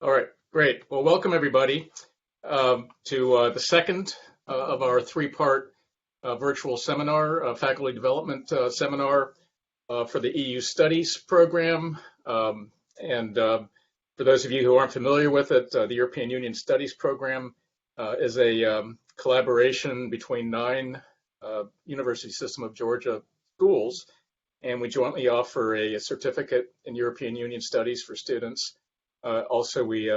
All right, great. Well, welcome everybody to the second of our three-part virtual seminar, faculty development seminar for the EU Studies program. And for those of you who aren't familiar with it, the European Union Studies program is a collaboration between 9 University System of Georgia schools, and we jointly offer a certificate in European Union Studies for students. Also, we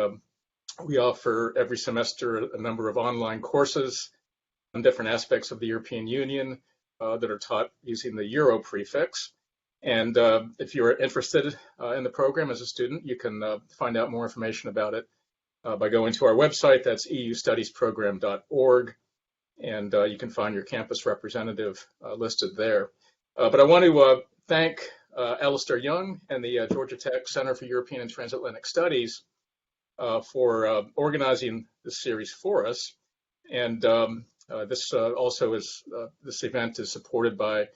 offer every semester a number of online courses on different aspects of the European Union that are taught using the Euro prefix. And if you're interested in the program as a student, you can find out more information about it by going to our website. That's eustudiesprogram.org, and you can find your campus representative listed there. But I want to thank Alistair Young and the Georgia Tech Center for European and Transatlantic Studies for organizing this series for us. And this event is supported by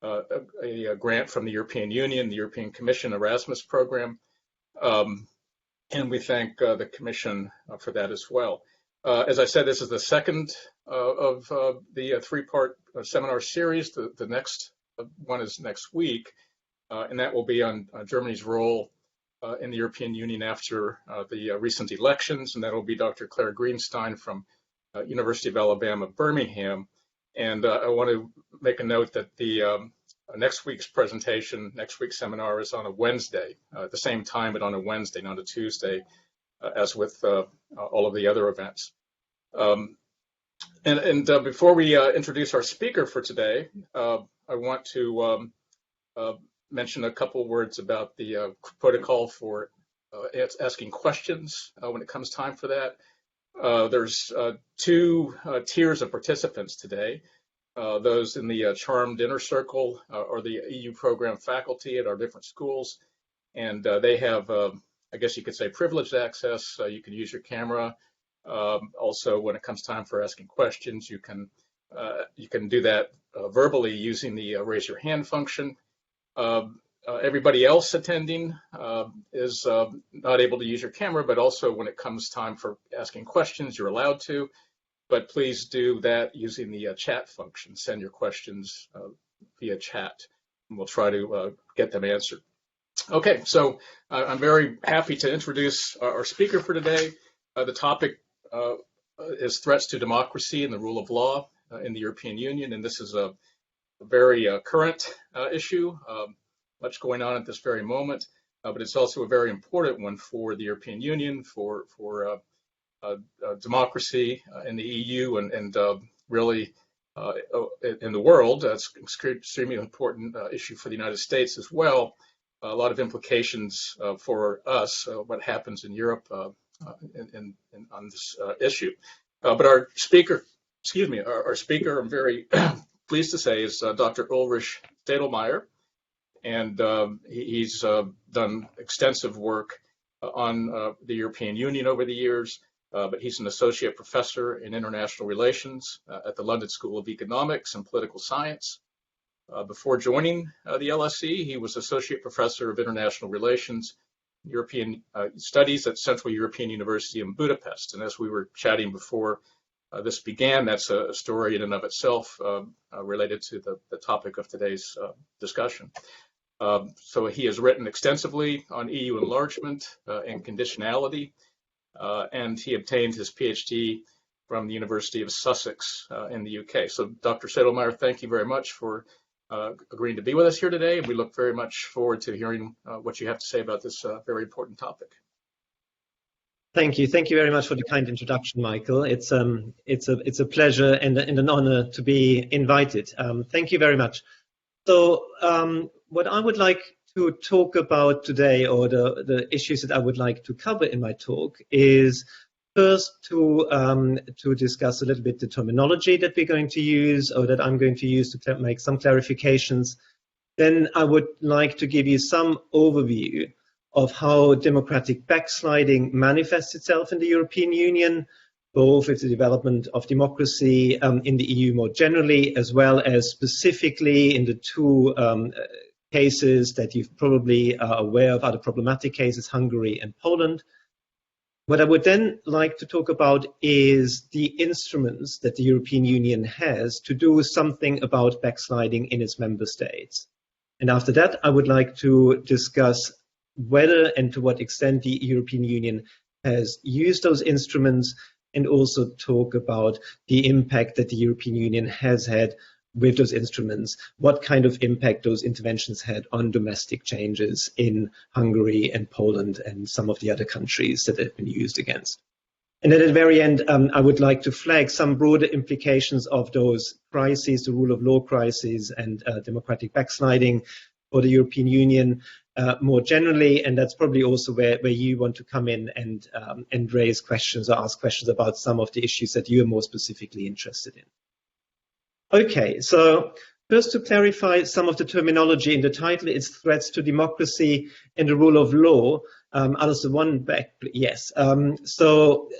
a grant from the European Union, the European Commission Erasmus program, and we thank the Commission for that as well. As I said, this is the second of the three-part seminar series. The next one is next week. And that will be on Germany's role in the European Union after the recent elections, and that will be Dr. Claire Greenstein from University of Alabama, Birmingham. And I want to make a note that the next week's seminar is on a Wednesday, at the same time, but on a Wednesday, not a Tuesday, as with all of the other events. And before we introduce our speaker for today, I want to mention a couple words about the protocol for asking questions when it comes time for that. There's 2 tiers of participants today. Those in the charmed inner circle are the EU program faculty at our different schools, and they have, I guess you could say, privileged access. You can use your camera. Also, when it comes time for asking questions, you can do that verbally using the raise your hand function. Everybody else attending is not able to use your camera, but also when it comes time for asking questions, you're allowed to. But please do that using the chat function. Send your questions via chat, and we'll try to get them answered. Okay, so I'm very happy to introduce our speaker for today. The topic is threats to democracy and the rule of law in the European Union, and this is a very current issue, much going on at this very moment, but it's also a very important one for the European Union, for democracy in the EU, and really in the world. That's an extremely important issue for the United States as well. A lot of implications for us, what happens in Europe on this issue. But our speaker, I'm very pleased to say, is Dr. Ulrich Sedelmeier, and he's done extensive work on the European Union over the years, but he's an associate professor in international relations at the London School of Economics and Political Science. Before joining the LSE, he was associate professor of international relations, European studies at Central European University in Budapest. And as we were chatting before this began, that's a story in and of itself related to the topic of today's discussion. So he has written extensively on EU enlargement and conditionality, and he obtained his PhD from the University of Sussex in the UK. So Dr. Sedelmeier, thank you very much for agreeing to be with us here today, and we look very much forward to hearing what you have to say about this very important topic. Thank you. Thank you very much for the kind introduction, Michael. It's a pleasure and an honor to be invited. Thank you very much. So what I would like to talk about today, or the issues that I would like to cover in my talk, is first to discuss a little bit the terminology that we're going to use, or that I'm going to use to make some clarifications. Then I would like to give you some overview of how democratic backsliding manifests itself in the European Union, both with the development of democracy in the EU more generally, as well as specifically in the 2 cases that you probably are aware of, are the problematic cases, Hungary and Poland. What I would then like to talk about is the instruments that the European Union has to do something about backsliding in its member states. And after that, I would like to discuss whether and to what extent the European Union has used those instruments, and also talk about the impact that the European Union has had with those instruments, what kind of impact those interventions had on domestic changes in Hungary and Poland and some of the other countries that have been used against. And then at the very end, I would like to flag some broader implications of those crises, the rule of law crisis and democratic backsliding for the European Union more generally. And that's probably also where you want to come in and raise questions or ask questions about some of the issues that you are more specifically interested in. Okay, so first to clarify some of the terminology in the title, it's threats to democracy and the rule of law. Alistair, one back, yes. So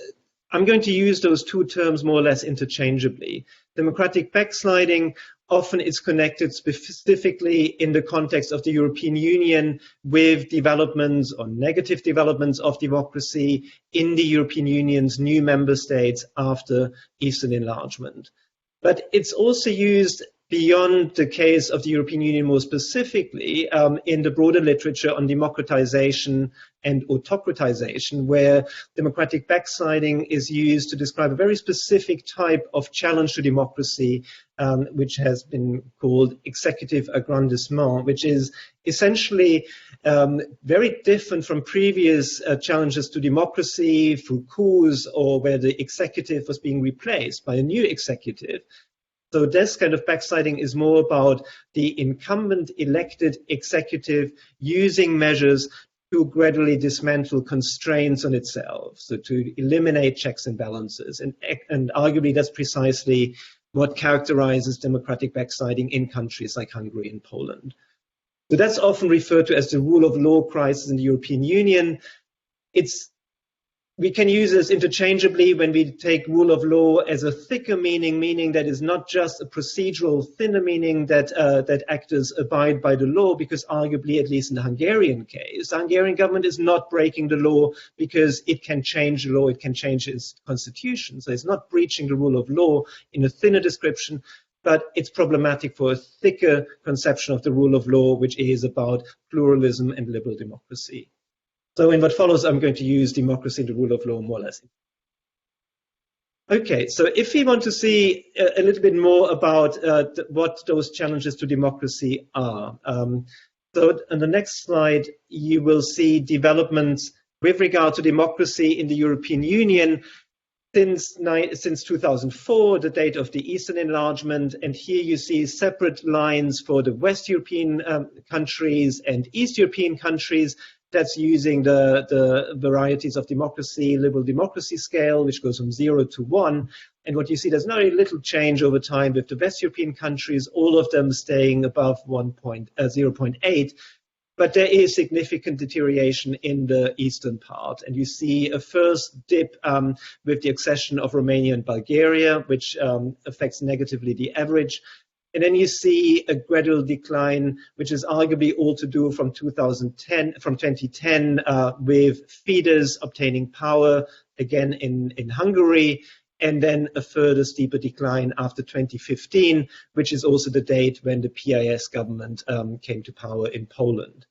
I'm going to use those two terms more or less interchangeably. Democratic backsliding often is connected specifically in the context of the European Union with developments or negative developments of democracy in the European Union's new member states after Eastern enlargement. But it's also used beyond the case of the European Union more specifically in the broader literature on democratization and autocratization, where democratic backsliding is used to describe a very specific type of challenge to democracy, which has been called executive aggrandissement, which is essentially very different from previous challenges to democracy through coups or where the executive was being replaced by a new executive. So this kind of backsliding is more about the incumbent elected executive using measures to gradually dismantle constraints on itself, so to eliminate checks and balances. And arguably that's precisely what characterizes democratic backsliding in countries like Hungary and Poland. So that's often referred to as the rule of law crisis in the European Union. We can use this interchangeably when we take rule of law as a thicker meaning that is not just a procedural thinner meaning that actors abide by the law, because arguably, at least in the Hungarian case, the Hungarian government is not breaking the law because it can change the law, it can change its constitution. So it's not breaching the rule of law in a thinner description, but it's problematic for a thicker conception of the rule of law, which is about pluralism and liberal democracy. So in what follows, I'm going to use democracy and the rule of law more or less. Okay, so if we want to see a little bit more about what those challenges to democracy are. So on the next slide, you will see developments with regard to democracy in the European Union since 2004, the date of the Eastern enlargement. And here you see separate lines for the West European countries and East European countries. That's using the varieties of democracy, liberal democracy scale, which goes from 0 to 1. And what you see, there's very little change over time with the West European countries, all of them staying above 0.8. But there is significant deterioration in the eastern part. And you see a first dip with the accession of Romania and Bulgaria, which affects negatively the average. And then you see a gradual decline, which is arguably all to do from 2010 with Fidesz obtaining power again in Hungary, and then a further steeper decline after 2015, which is also the date when the PIS government came to power in Poland.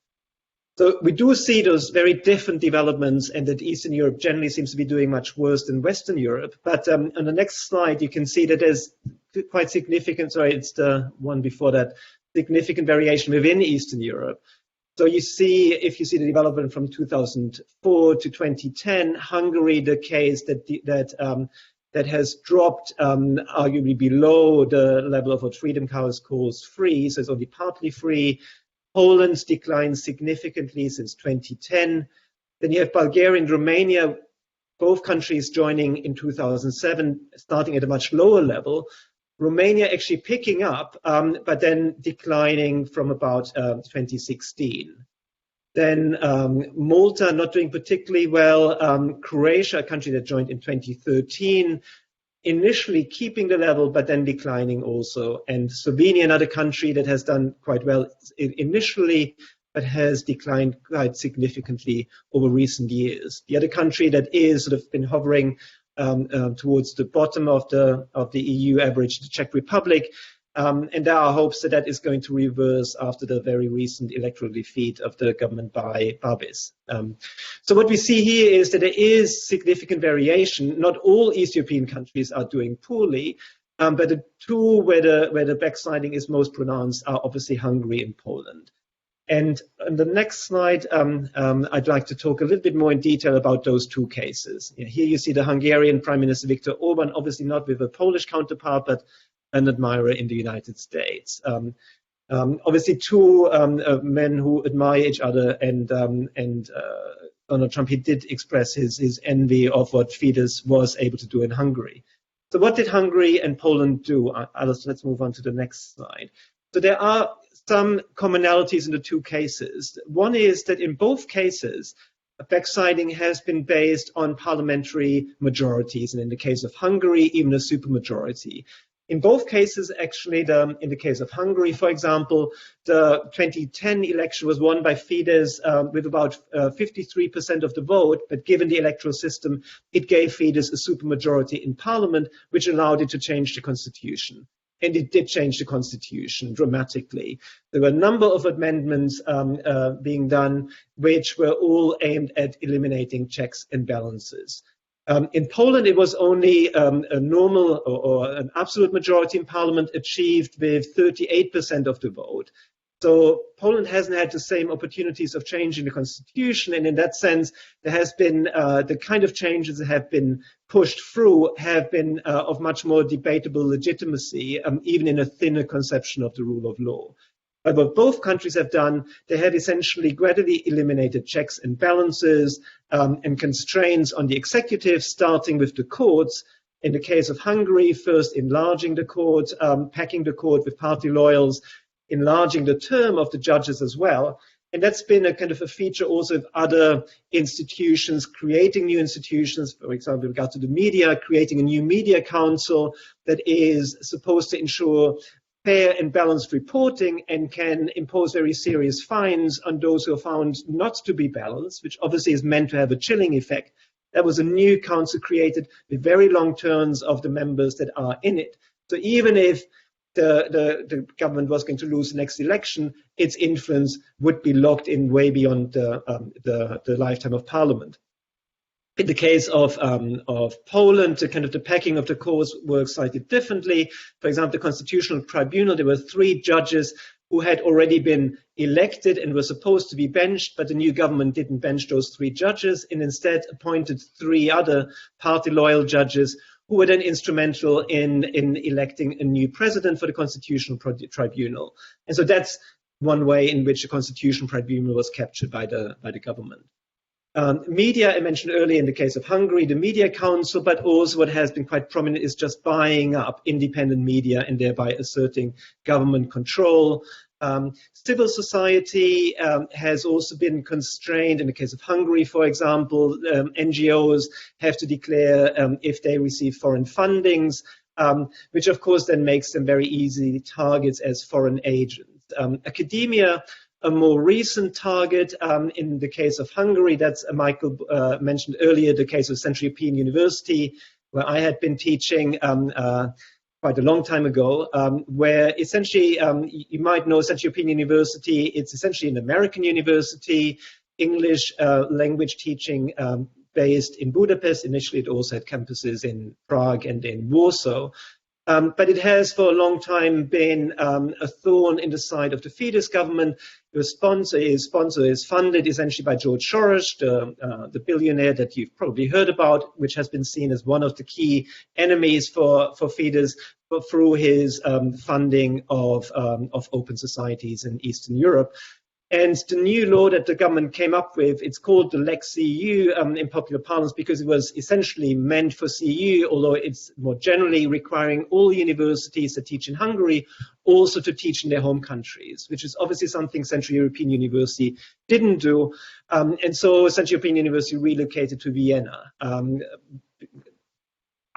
So we do see those very different developments, and that Eastern Europe generally seems to be doing much worse than Western Europe. But on the next slide, you can see that there's quite significant, sorry, it's the one before that, significant variation within Eastern Europe. So you see, if you see the development from 2004 to 2010, Hungary, the case that has dropped arguably below the level of what Freedom House calls free, so it's only partly free. Poland's declined significantly since 2010. Then you have Bulgaria and Romania, both countries joining in 2007, starting at a much lower level. Romania actually picking up, but then declining from about 2016. Then Malta not doing particularly well. Croatia, a country that joined in 2013, initially keeping the level, but then declining also. And Slovenia, another country that has done quite well initially, but has declined quite significantly over recent years. The other country that is sort of been hovering towards the bottom of the EU average, the Czech Republic, and there are hopes that that is going to reverse after the very recent electoral defeat of the government by Babis. So what we see here is that there is significant variation. Not all East European countries are doing poorly, but the two where the backsliding is most pronounced are obviously Hungary and Poland. And on the next slide, I'd like to talk a little bit more in detail about those two cases. Here you see the Hungarian Prime Minister Viktor Orban, obviously not with a Polish counterpart, but an admirer in the United States. Obviously, two men who admire each other, and Donald Trump, he did express his envy of what Fidesz was able to do in Hungary. So what did Hungary and Poland do? Let's move on to the next slide. So there are some commonalities in the two cases. One is that in both cases, backsliding has been based on parliamentary majorities, and in the case of Hungary, even a supermajority. In both cases, actually, in the case of Hungary, for example, the 2010 election was won by Fidesz with about 53% of the vote, but given the electoral system, it gave Fidesz a supermajority in parliament, which allowed it to change the constitution. And it did change the constitution dramatically. There were a number of amendments being done, which were all aimed at eliminating checks and balances. In Poland, it was only a normal or an absolute majority in parliament achieved with 38% of the vote. So Poland hasn't had the same opportunities of changing the constitution, and in that sense, there has been the kind of changes that have been pushed through have been of much more debatable legitimacy, even in a thinner conception of the rule of law. But what both countries have done, they have essentially gradually eliminated checks and balances and constraints on the executive, starting with the courts. In the case of Hungary, first enlarging the court, packing the court with party loyals, enlarging the term of the judges as well. And that's been a kind of a feature also of other institutions, creating new institutions, for example, with regard to the media, creating a new media council that is supposed to ensure fair and balanced reporting and can impose very serious fines on those who are found not to be balanced, which obviously is meant to have a chilling effect. That was a new council created with very long terms of the members that are in it. So even if the government was going to lose the next election, its influence would be locked in way beyond the lifetime of parliament. In the case of Poland, the packing of the courts works slightly differently. For example, the Constitutional Tribunal, there were 3 judges who had already been elected and were supposed to be benched, but the new government didn't bench those 3 judges and instead appointed 3 other party-loyal judges who were then instrumental in electing a new president for the Constitutional Tribunal. And so that's one way in which the Constitutional Tribunal was captured by the government. Media, I mentioned earlier in the case of Hungary, the Media Council, but also what has been quite prominent is just buying up independent media and thereby asserting government control. Civil society has also been constrained. In the case of Hungary, for example, NGOs have to declare if they receive foreign fundings, which of course then makes them very easy targets as foreign agents. Academia, a more recent target in the case of Hungary, that's Michael mentioned earlier, the case of Central European University, where I had been teaching quite a long time ago, where essentially you might know Central European University, it's essentially an American university, English language teaching based in Budapest. Initially, it also had campuses in Prague and in Warsaw. But it has for a long time been a thorn in the side of the Fidesz government. The sponsor is funded essentially by George Soros, the billionaire that you've probably heard about, which has been seen as one of the key enemies for Fidesz through his funding of open societies in Eastern Europe. And the new law that the government came up with, it's called the Lex CEU in popular parlance because it was essentially meant for CEU, although it's more generally requiring all universities that teach in Hungary also to teach in their home countries, which is obviously something Central European University didn't do. And so Central European University relocated to Vienna,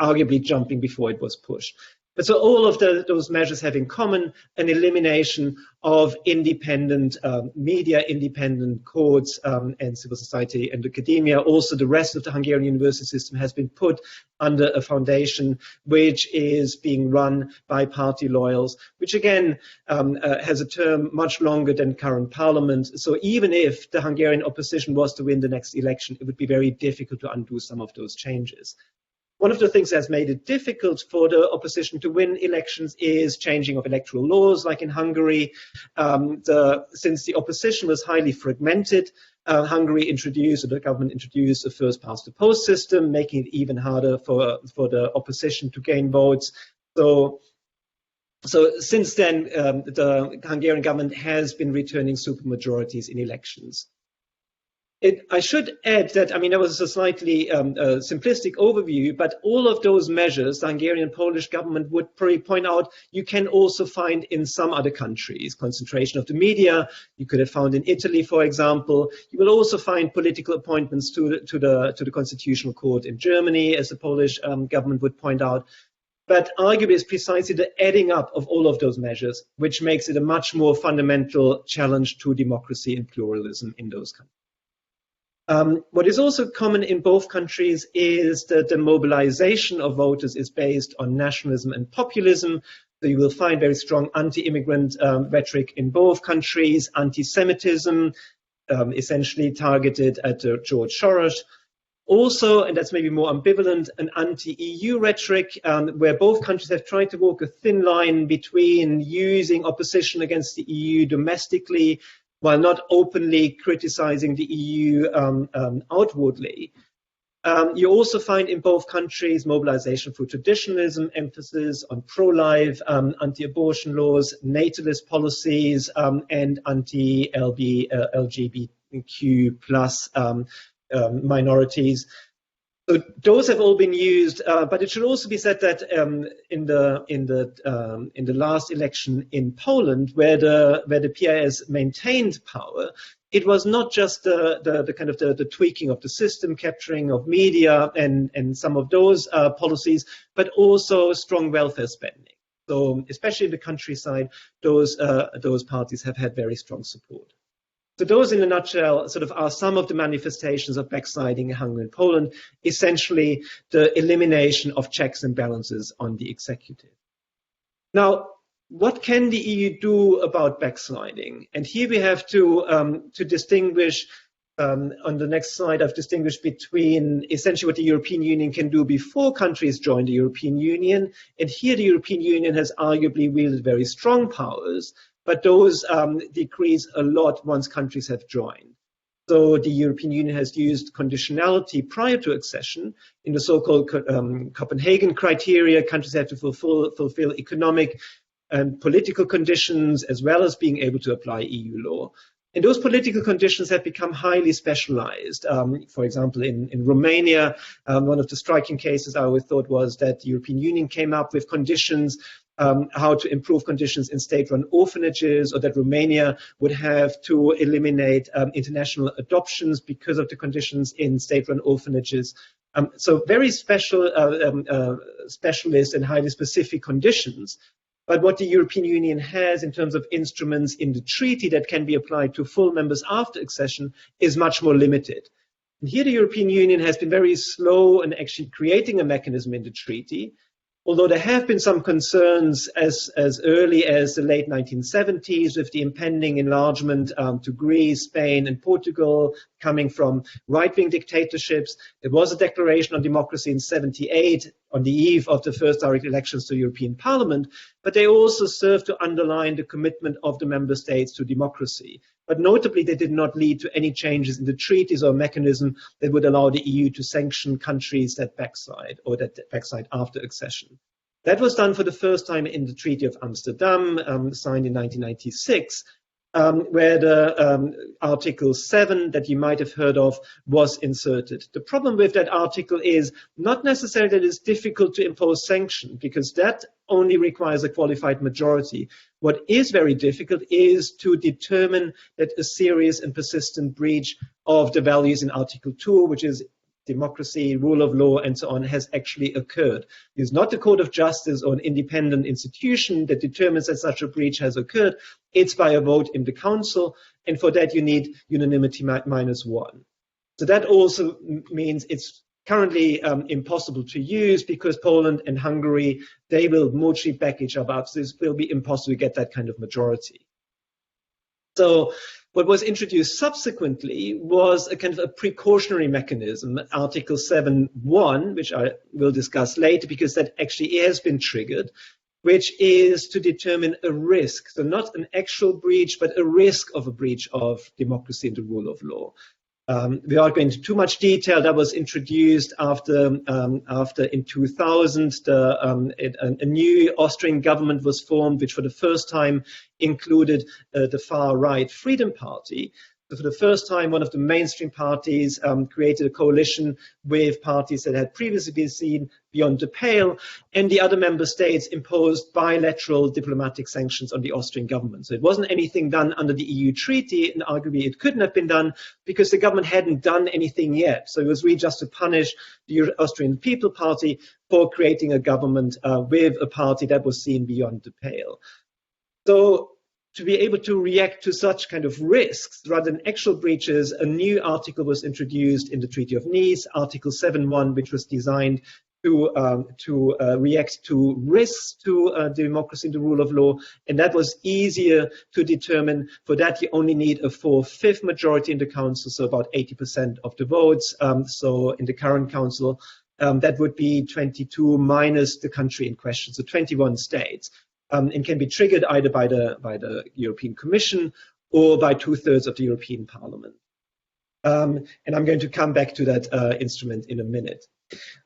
arguably jumping before it was pushed. But so all of those measures have in common an elimination of independent media, independent courts, and civil society and academia. Also, the rest of the Hungarian university system has been put under a foundation which is being run by party loyals, which again has a term much longer than current parliament. So even if the Hungarian opposition was to win the next election, it would be very difficult to undo some of those changes. One of the things that has made it difficult for the opposition to win elections is changing of electoral laws, like in Hungary. Since the opposition was highly fragmented, Hungary introduced, or the government introduced, a first-past-the-post system, making it even harder for the opposition to gain votes. So since then, the Hungarian government has been returning supermajorities in elections. I should add that, I mean, that was a slightly simplistic overview, but all of those measures, the Hungarian and Polish government would probably point out, you can also find in some other countries. Concentration of the media, you could have found in Italy, for example. You will also find political appointments to the Constitutional Court in Germany, as the Polish government would point out. But arguably, it's precisely the adding up of all of those measures which makes it a much more fundamental challenge to democracy and pluralism in those countries. What is also common in both countries is that the mobilization of voters is based on nationalism and populism. So you will find very strong anti-immigrant rhetoric in both countries, anti-Semitism, essentially targeted at George Soros. Also, and that's maybe more ambivalent, an anti-EU rhetoric, where both countries have tried to walk a thin line between using opposition against the EU domestically while not openly criticizing the EU outwardly. You also find in both countries mobilization for traditionalism, emphasis on pro-life, anti-abortion laws, natalist policies, and anti-LGBTQ plus minorities. So those have all been used, but it should also be said that in the last election in Poland, where the PIS maintained power, it was not just the kind of the tweaking of the system, capturing of media, and some of those policies, but also strong welfare spending. So especially in the countryside, those parties have had very strong support. So those, in a nutshell, sort of are some of the manifestations of backsliding in Hungary and Poland, essentially the elimination of checks and balances on the executive. Now, what can the EU do about backsliding? And here we have to distinguish, on the next slide, I've distinguished between essentially what the European Union can do before countries join the European Union. And here the European Union has arguably wielded very strong powers, but those decrease a lot once countries have joined. So the European Union has used conditionality prior to accession. In the so-called Copenhagen criteria, countries have to fulfill economic and political conditions, as well as being able to apply EU law. And those political conditions have become highly specialized. For example, in Romania, one of the striking cases I always thought was that the European Union came up with conditions how to improve conditions in state-run orphanages, or that Romania would have to eliminate international adoptions because of the conditions in state-run orphanages. So very specialist and highly specific conditions. But what the European Union has in terms of instruments in the treaty that can be applied to full members after accession is much more limited. And here the European Union has been very slow in actually creating a mechanism in the treaty. Although there have been some concerns as early as the late 1970s with the impending enlargement to Greece, Spain, and Portugal coming from right-wing dictatorships. There was a declaration on democracy in 1978 on the eve of the first direct elections to European Parliament, but they also served to underline the commitment of the member states to democracy. But notably, they did not lead to any changes in the treaties or mechanism that would allow the EU to sanction countries that backslide or that backslide after accession. That was done for the first time in the Treaty of Amsterdam, signed in 1996, where the Article 7 that you might have heard of was inserted. The problem with that article is not necessarily that it's difficult to impose sanction, because that only requires a qualified majority. What is very difficult is to determine that a serious and persistent breach of the values in Article 2, which is democracy, rule of law, and so on has actually occurred. It's not the Court of Justice or an independent institution that determines that such a breach has occurred. It's by a vote in the Council, and for that you need unanimity -1. So that also means it's currently impossible to use, because Poland and Hungary, they will mutually back each other up. So it will be impossible to get that kind of majority. So what was introduced subsequently was a kind of a precautionary mechanism, Article 7.1, which I will discuss later, because that actually has been triggered, which is to determine a risk. So not an actual breach, but a risk of a breach of democracy and the rule of law. Without going into too much detail, that was introduced after in 2000, a new Austrian government was formed, which for the first time included the far-right Freedom Party. So for the first time, one of the mainstream parties created a coalition with parties that had previously been seen beyond the pale, and the other member states imposed bilateral diplomatic sanctions on the Austrian government. So it wasn't anything done under the EU treaty, and arguably it couldn't have been done because the government hadn't done anything yet. So it was really just to punish the Austrian People Party for creating a government with a party that was seen beyond the pale. So to be able to react to such kind of risks rather than actual breaches, a new article was introduced in the Treaty of Nice, Article 7.1, which was designed to react to risks to democracy and the rule of law, and that was easier to determine. For that, you only need a 4/5 majority in the council, so about 80% of the votes. So in the current council, that would be 22 minus the country in question, so 21 states. And can be triggered either by the European Commission or by 2/3 of the European Parliament. And I'm going to come back to that instrument in a minute.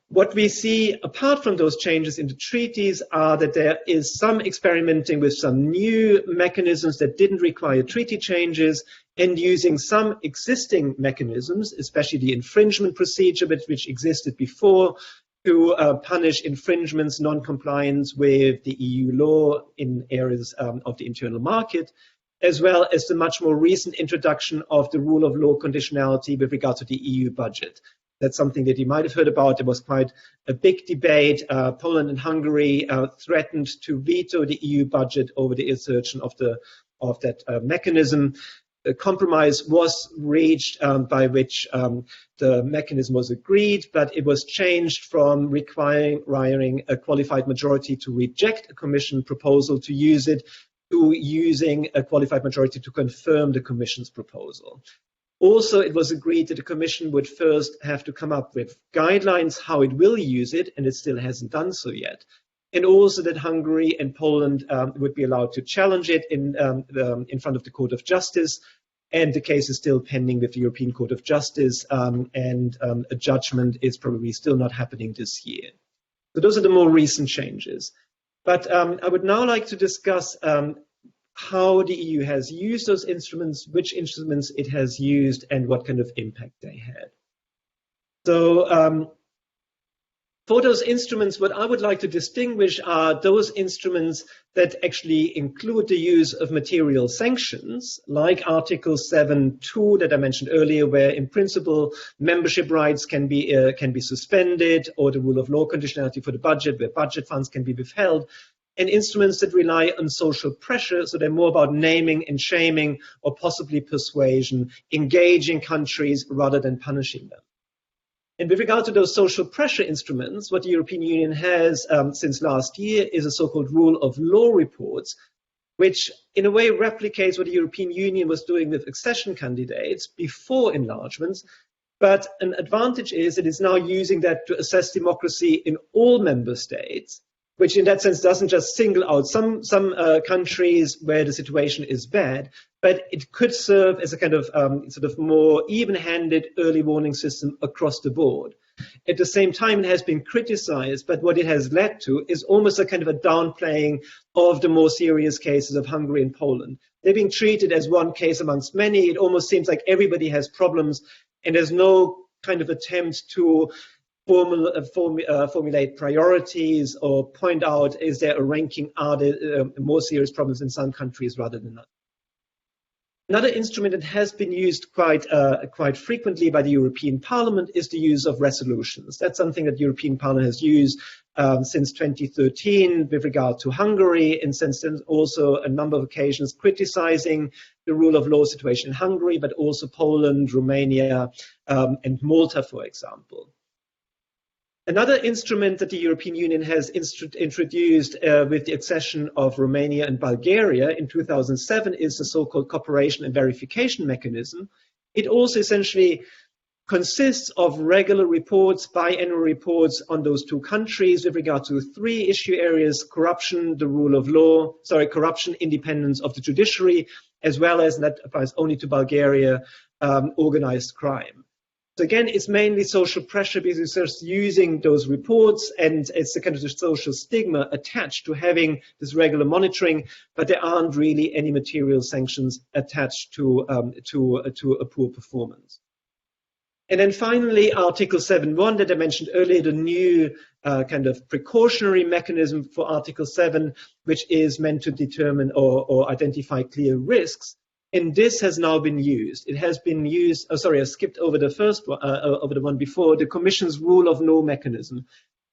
What we see, apart from those changes in the treaties, are that there is some experimenting with some new mechanisms that didn't require treaty changes, and using some existing mechanisms, especially the infringement procedure, which existed before, to punish infringements, non-compliance with the EU law in areas of the internal market, as well as the much more recent introduction of the rule of law conditionality with regard to the EU budget. That's something that you might have heard about. There was quite a big debate. Poland and Hungary threatened to veto the EU budget over the assertion of that mechanism. A compromise was reached by which the mechanism was agreed, but it was changed from requiring a qualified majority to reject a Commission proposal to use it, to using a qualified majority to confirm the Commission's proposal. Also, it was agreed that the Commission would first have to come up with guidelines how it will use it, and it still hasn't done so yet. And also that Hungary and Poland would be allowed to challenge it in front of the Court of Justice. And the case is still pending with the European Court of Justice, and a judgment is probably still not happening this year. So those are the more recent changes. But I would now like to discuss how the EU has used those instruments, which instruments it has used, and what kind of impact they had. So for those instruments, what I would like to distinguish are those instruments that actually include the use of material sanctions, like Article 7.2 that I mentioned earlier, where in principle membership rights can be suspended, or the rule of law conditionality for the budget, where budget funds can be withheld, and instruments that rely on social pressure, so they're more about naming and shaming or possibly persuasion, engaging countries rather than punishing them. And with regard to those social pressure instruments, what the European Union has since last year is a so-called rule of law reports, which in a way replicates what the European Union was doing with accession candidates before enlargements. But an advantage is it is now using that to assess democracy in all member states, which in that sense doesn't just single out some countries where the situation is bad, but it could serve as a kind of sort of more even-handed early warning system across the board. At the same time, it has been criticized, but what it has led to is almost a kind of a downplaying of the more serious cases of Hungary and Poland. They're being treated as one case amongst many. It almost seems like everybody has problems, and there's no kind of attempt to formulate priorities or point out, is there a ranking, are there more serious problems in some countries rather than others. Another instrument that has been used quite frequently by the European Parliament is the use of resolutions. That's something that the European Parliament has used since 2013 with regard to Hungary, and since then also a number of occasions criticizing the rule of law situation in Hungary, but also Poland, Romania, and Malta, for example. Another instrument that the European Union has introduced with the accession of Romania and Bulgaria in 2007 is the so-called cooperation and verification mechanism. It also essentially consists of regular reports, biannual reports on those two countries with regard to three issue areas: corruption, the rule of law, corruption, independence of the judiciary, as well as, and that applies only to Bulgaria, organized crime. So again, it's mainly social pressure because it's just using those reports, and it's a kind of a social stigma attached to having this regular monitoring, but there aren't really any material sanctions attached to a poor performance. And then finally, Article 7.1 that I mentioned earlier, the new kind of precautionary mechanism for Article 7, which is meant to determine or identify clear risks. And this has now been used. It has been used, I skipped over the first one, over the one before, the Commission's rule of law mechanism.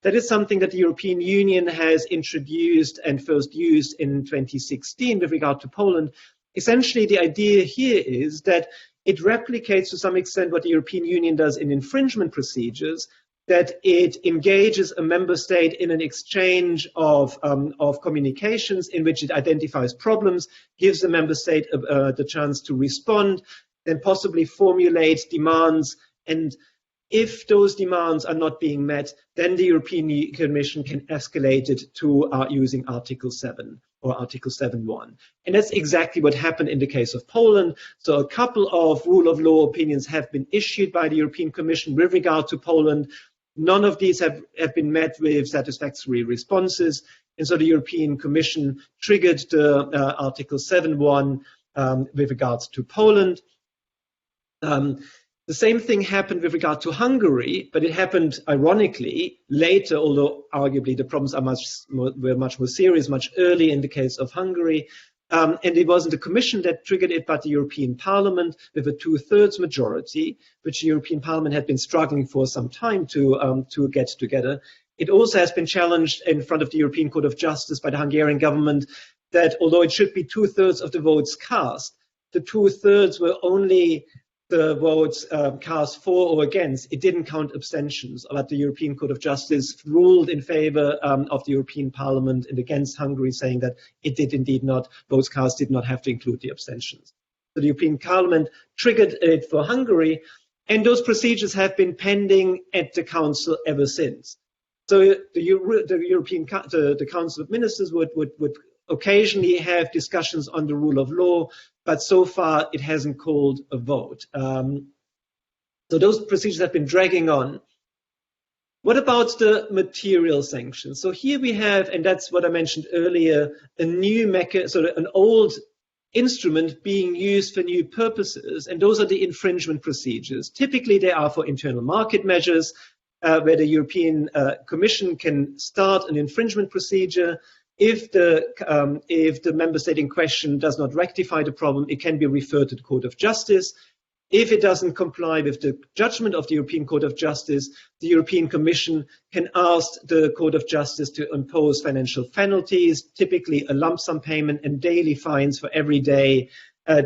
That is something that the European Union has introduced and first used in 2016 with regard to Poland. Essentially, the idea here is that it replicates to some extent what the European Union does in infringement procedures, that it engages a member state in an exchange of communications in which it identifies problems, gives the member state the chance to respond, then possibly formulate demands, and if those demands are not being met, then the European Commission can escalate it to using Article 7 or Article 7.1. And that's exactly what happened in the case of Poland. So a couple of rule of law opinions have been issued by the European Commission with regard to Poland. None of these have been met with satisfactory responses. And so the European Commission triggered the Article 7.1 with regards to Poland. The same thing happened with regard to Hungary, but it happened ironically later, although arguably the problems were much more serious, much earlier in the case of Hungary. And it wasn't the Commission that triggered it, but the European Parliament with a 2/3 majority, which the European Parliament had been struggling for some time to get together. It also has been challenged in front of the European Court of Justice by the Hungarian government that although it should be 2/3 of the votes cast, the 2/3 were only the votes cast for or against. It didn't count abstentions, but the European Court of Justice ruled in favor of the European Parliament and against Hungary, saying that it did indeed not, votes cast did not have to include the abstentions. So the European Parliament triggered it for Hungary, and those procedures have been pending at the Council ever since. So the Council of Ministers would occasionally have discussions on the rule of law, but so far it hasn't called a vote. So those procedures have been dragging on. What about the material sanctions? So here we have, and that's what I mentioned earlier, a new an old instrument being used for new purposes, and those are the infringement procedures. Typically they are for internal market measures, where the European Commission can start an infringement procedure. If the member state in question does not rectify the problem, it can be referred to the Court of Justice. If it doesn't comply with the judgment of the European Court of Justice, the European Commission can ask the Court of Justice to impose financial penalties, typically a lump sum payment and daily fines for every day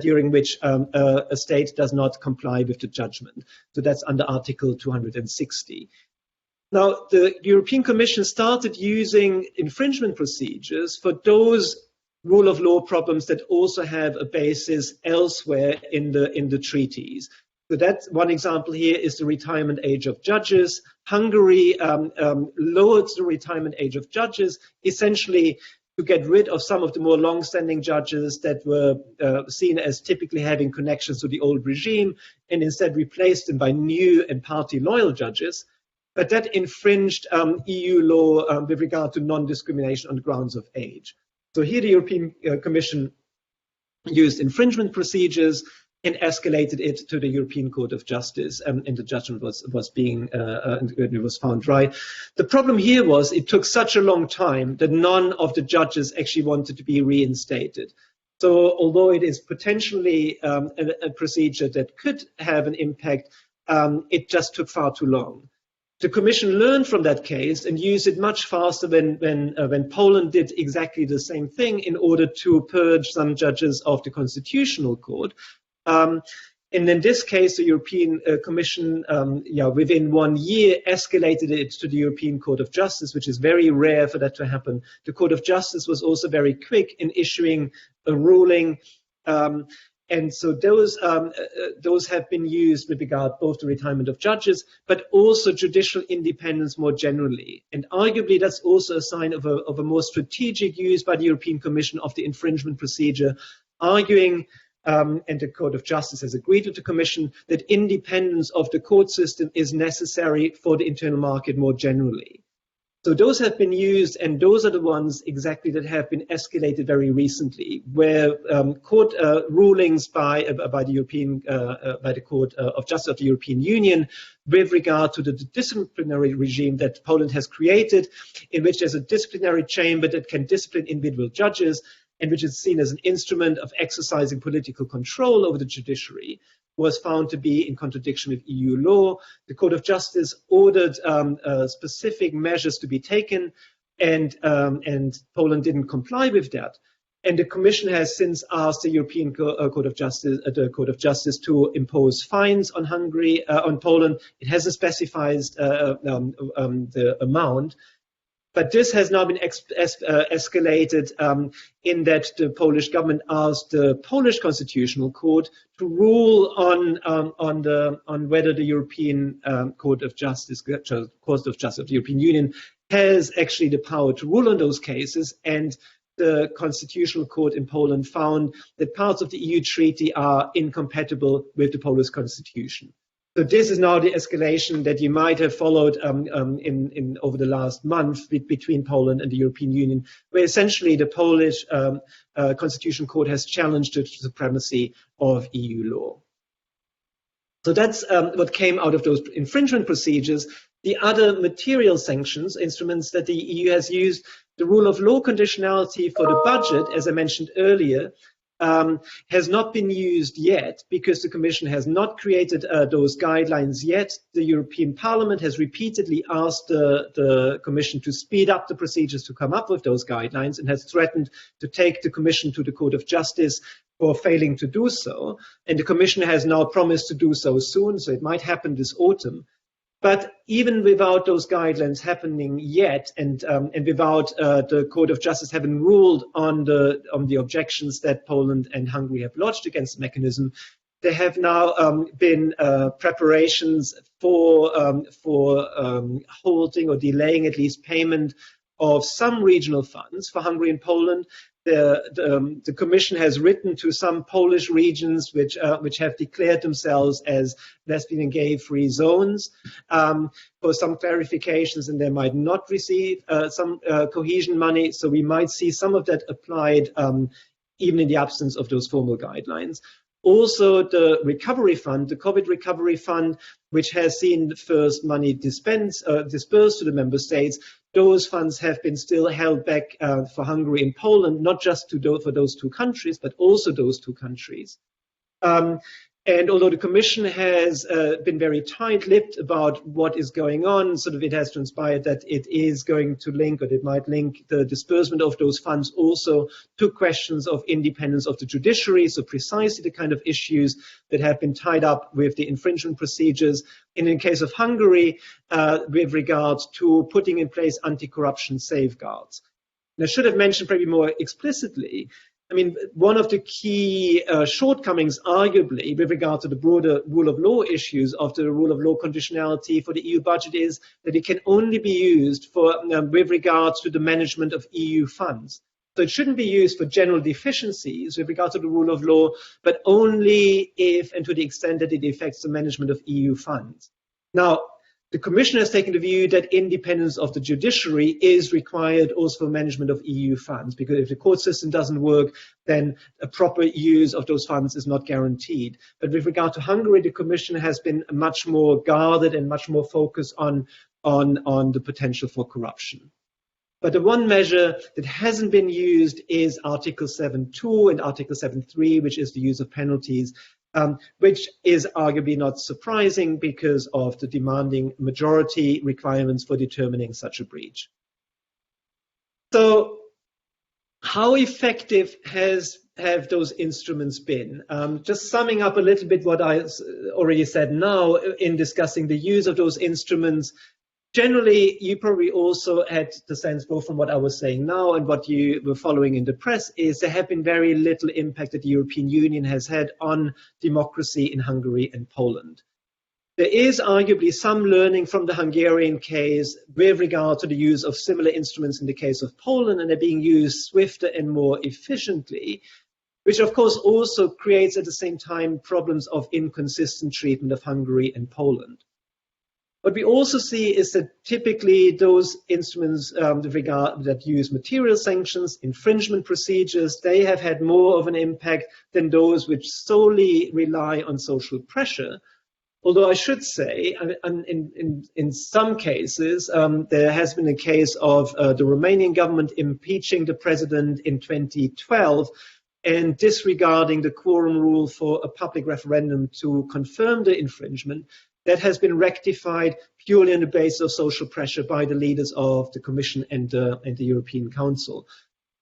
during which a state does not comply with the judgment. So that's under Article 260. Now, the European Commission started using infringement procedures for those rule of law problems that also have a basis elsewhere in the treaties. So that's one example here is the retirement age of judges. Hungary lowered the retirement age of judges, essentially to get rid of some of the more long-standing judges that were seen as typically having connections to the old regime, and instead replaced them by new and party-loyal judges. But that infringed EU law with regard to non-discrimination on the grounds of age. So here the European Commission used infringement procedures and escalated it to the European Court of Justice, and the judgment was found right. The problem here was it took such a long time that none of the judges actually wanted to be reinstated. So although it is potentially a procedure that could have an impact, it just took far too long. The Commission learned from that case and used it much faster when Poland did exactly the same thing in order to purge some judges of the Constitutional Court. And in this case, the European Commission, within 1 year, escalated it to the European Court of Justice, which is very rare for that to happen. The Court of Justice was also very quick in issuing a ruling. And so those have been used with regard both to retirement of judges, but also judicial independence more generally. And arguably, that's also a sign of a more strategic use by the European Commission of the infringement procedure, arguing, and the Court of Justice has agreed with the Commission, that independence of the court system is necessary for the internal market more generally. So those have been used, and those are the ones exactly that have been escalated very recently, where court rulings by the Court of Justice of the European Union with regard to the disciplinary regime that Poland has created, in which there's a disciplinary chamber that can discipline individual judges, and which is seen as an instrument of exercising political control over the judiciary, was found to be in contradiction with EU law. The Court of Justice ordered specific measures to be taken, and Poland didn't comply with that. And the Commission has since asked the European Court of Justice, to impose fines on on Poland. It hasn't specified the amount. But this has now been escalated in that the Polish government asked the Polish Constitutional Court to rule on whether the European Court of Justice of the European Union has actually the power to rule on those cases. And the Constitutional Court in Poland found that parts of the EU treaty are incompatible with the Polish Constitution. So this is now the escalation that you might have followed over the last month between Poland and the European Union, where essentially the Polish Constitutional Court has challenged the supremacy of EU law. So that's what came out of those infringement procedures. The other material sanctions instruments that the EU has used, the rule of law conditionality for the budget, as I mentioned earlier, has not been used yet because the Commission has not created those guidelines yet. The European Parliament has repeatedly asked the Commission to speed up the procedures to come up with those guidelines, and has threatened to take the Commission to the Court of Justice for failing to do so. And the Commission has now promised to do so soon, so it might happen this autumn. But even without those guidelines happening yet, and without the Court of Justice having ruled on the objections that Poland and Hungary have lodged against the mechanism, there have now been preparations for halting or delaying at least payment of some regional funds for Hungary and Poland. The Commission has written to some Polish regions which have declared themselves as lesbian and gay-free zones for some clarifications, and they might not receive some cohesion money. So we might see some of that applied even in the absence of those formal guidelines. Also, the recovery fund, the COVID recovery fund, which has seen the first money dispersed to the member states, those funds have been still held back for Hungary and Poland, not just for those two countries, but also those two countries. And although the Commission has been very tight-lipped about what is going on, sort of it has transpired that it is going to link, or it might link, the disbursement of those funds also to questions of independence of the judiciary, so precisely the kind of issues that have been tied up with the infringement procedures. And in the case of Hungary, with regards to putting in place anti-corruption safeguards. And I should have mentioned probably more explicitly, I mean, one of the key shortcomings, arguably, with regard to the broader rule of law issues of the rule of law conditionality for the EU budget is that it can only be used for with regards to the management of EU funds. So it shouldn't be used for general deficiencies with regard to the rule of law, but only if and to the extent that it affects the management of EU funds. Now, the Commission has taken the view that independence of the judiciary is required also for management of EU funds, because if the court system doesn't work, then a proper use of those funds is not guaranteed. But with regard to Hungary, the Commission has been much more guarded and much more focused on the potential for corruption. But the one measure that hasn't been used is Article 7.2 and Article 7.3, which is the use of penalties, which is arguably not surprising because of the demanding majority requirements for determining such a breach. So how effective have those instruments been? Just summing up a little bit what I already said now in discussing the use of those instruments. Generally, you probably also had the sense, both from what I was saying now and what you were following in the press, is there have been very little impact that the European Union has had on democracy in Hungary and Poland. There is arguably some learning from the Hungarian case with regard to the use of similar instruments in the case of Poland, and they're being used swifter and more efficiently, which of course also creates at the same time problems of inconsistent treatment of Hungary and Poland. What we also see is that typically those instruments that use material sanctions, infringement procedures, they have had more of an impact than those which solely rely on social pressure. Although I should say, in some cases, there has been a case of the Romanian government impeaching the president in 2012 and disregarding the quorum rule for a public referendum to confirm the infringement. That has been rectified purely on the basis of social pressure by the leaders of the Commission and the European Council.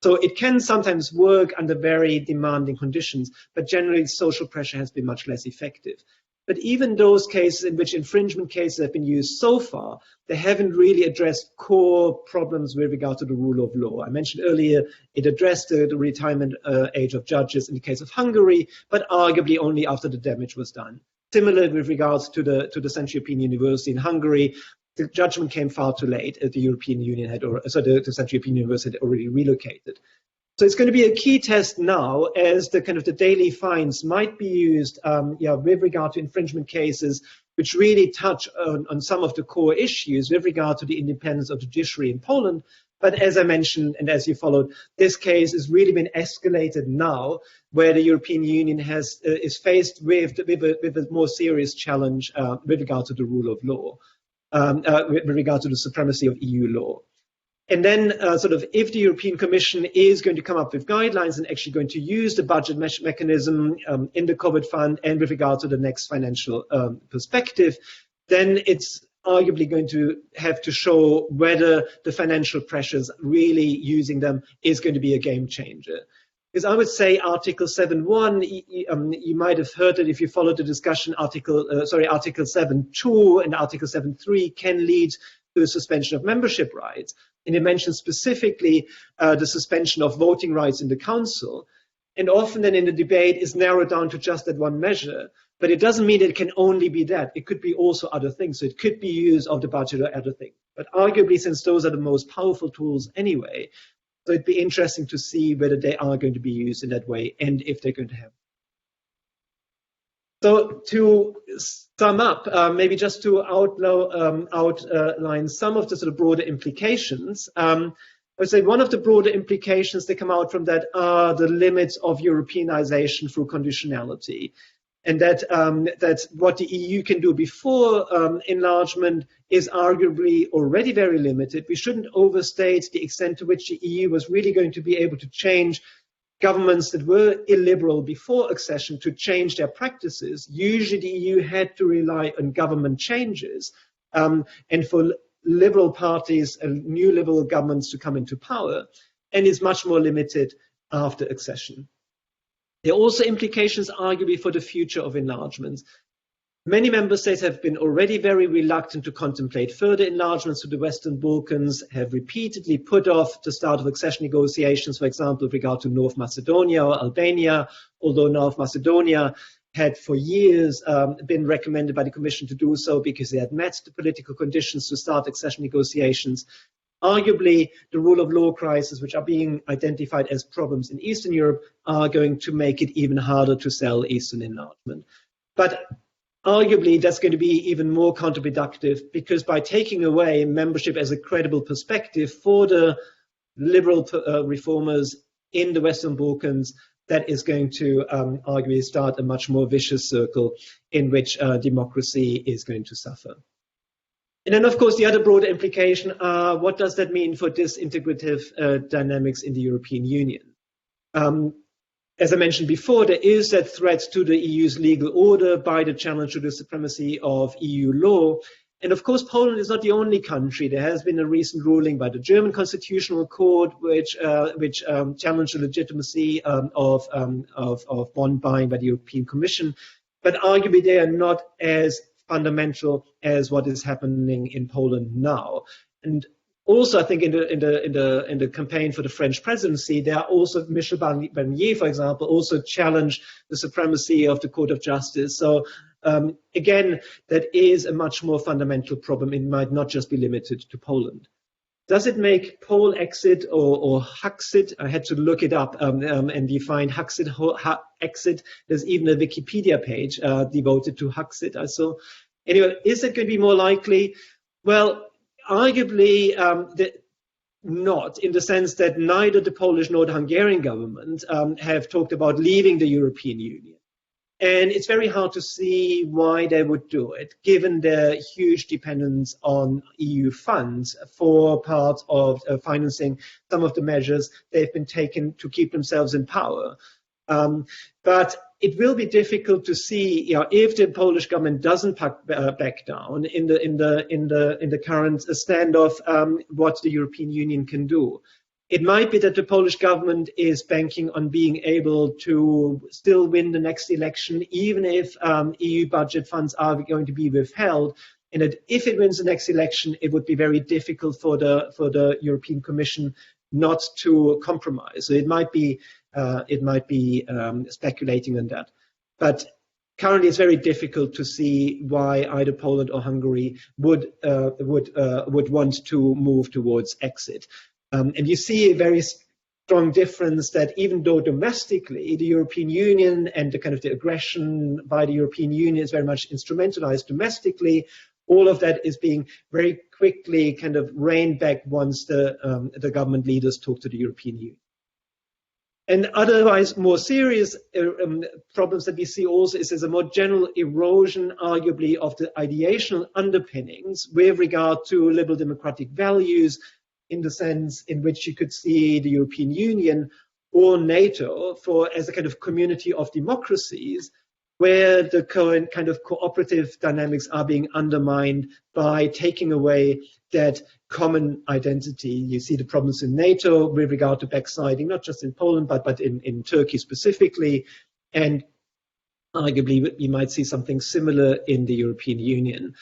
So it can sometimes work under very demanding conditions, but generally social pressure has been much less effective. But even those cases in which infringement cases have been used so far, they haven't really addressed core problems with regard to the rule of law. I mentioned earlier it addressed the retirement age of judges in the case of Hungary, but arguably only after the damage was done. Similar with regards to the Central European University in Hungary, the judgment came far too late. The European Union the Central European University had already relocated. So it's going to be a key test now, as the daily fines might be used with regard to infringement cases, which really touch on some of the core issues with regard to the independence of the judiciary in Poland. But as I mentioned, and as you followed, this case has really been escalated now, where the European Union is faced with a more serious challenge with regard to the rule of law, with regard to the supremacy of EU law. And then if the European Commission is going to come up with guidelines and actually going to use the budget mechanism in the COVID fund and with regard to the next financial perspective, then it's arguably going to have to show whether the financial pressures really using them is going to be a game changer. Because I would say Article 7.1, you might have heard it if you followed the discussion, Article 7.2 and Article 7.3 can lead to a suspension of membership rights. And it mentions specifically the suspension of voting rights in the Council. And often then in the debate is narrowed down to just that one measure. But it doesn't mean it can only be that. It could be also other things. So it could be use of the budget or other things. But arguably, since those are the most powerful tools anyway, so it'd be interesting to see whether they are going to be used in that way and if they're going to have. So to sum up, maybe just to outline some of the broader implications, I would say one of the broader implications that come out from that are the limits of Europeanization through conditionality. And that what the EU can do before enlargement is arguably already very limited. We shouldn't overstate the extent to which the EU was really going to be able to change governments that were illiberal before accession to change their practices. Usually the EU had to rely on government changes and for liberal parties and new liberal governments to come into power, and is much more limited after accession. There are also implications, arguably, for the future of enlargements. Many member states have been already very reluctant to contemplate further enlargements to the Western Balkans, have repeatedly put off the start of accession negotiations, for example, with regard to North Macedonia or Albania, although North Macedonia had for years been recommended by the Commission to do so because they had met the political conditions to start accession negotiations. Arguably, the rule of law crisis, which are being identified as problems in Eastern Europe, are going to make it even harder to sell Eastern enlargement. But arguably, that's going to be even more counterproductive because by taking away membership as a credible perspective for the liberal reformers in the Western Balkans, that is going to arguably start a much more vicious circle in which democracy is going to suffer. And then, of course, the other broader implication are what does that mean for disintegrative dynamics in the European Union? As I mentioned before, there is that threat to the EU's legal order by the challenge to the supremacy of EU law. And of course, Poland is not the only country. There has been a recent ruling by the German Constitutional Court, which challenged the legitimacy of bond buying by the European Commission. But arguably, they are not as fundamental as what is happening in Poland now. And also, I think in the campaign for the French presidency, there are also Michel Barnier, for example, also challenged the supremacy of the Court of Justice. So again, that is a much more fundamental problem. It might not just be limited to Poland. Does it make Pole exit or Huxit? I had to look it up and define Huxit, exit. There's even a Wikipedia page devoted to Huxit. So anyway, is it going to be more likely? Well, arguably not, in the sense that neither the Polish nor the Hungarian government have talked about leaving the European Union. And it's very hard to see why they would do it, given their huge dependence on EU funds for part of financing some of the measures they've been taken to keep themselves in power. But it will be difficult to see, if the Polish government doesn't back down in the current standoff, what the European Union can do. It might be that the Polish government is banking on being able to still win the next election, even if EU budget funds are going to be withheld. And that if it wins the next election, it would be very difficult for the European Commission not to compromise. So it might be speculating on that. But currently, it's very difficult to see why either Poland or Hungary would want to move towards exit. And you see a very strong difference that even though domestically the European Union and the aggression by the European Union is very much instrumentalized domestically, all of that is being very quickly reined back once the government leaders talk to the European Union. And otherwise, more serious problems that we see also is there's a more general erosion, arguably, of the ideational underpinnings with regard to liberal democratic values, in the sense in which you could see the European Union or NATO as a community of democracies, where the current cooperative dynamics are being undermined by taking away that common identity. You see the problems in NATO with regard to backsliding, not just in Poland, but in Turkey specifically. And arguably, we might see something similar in the European Union.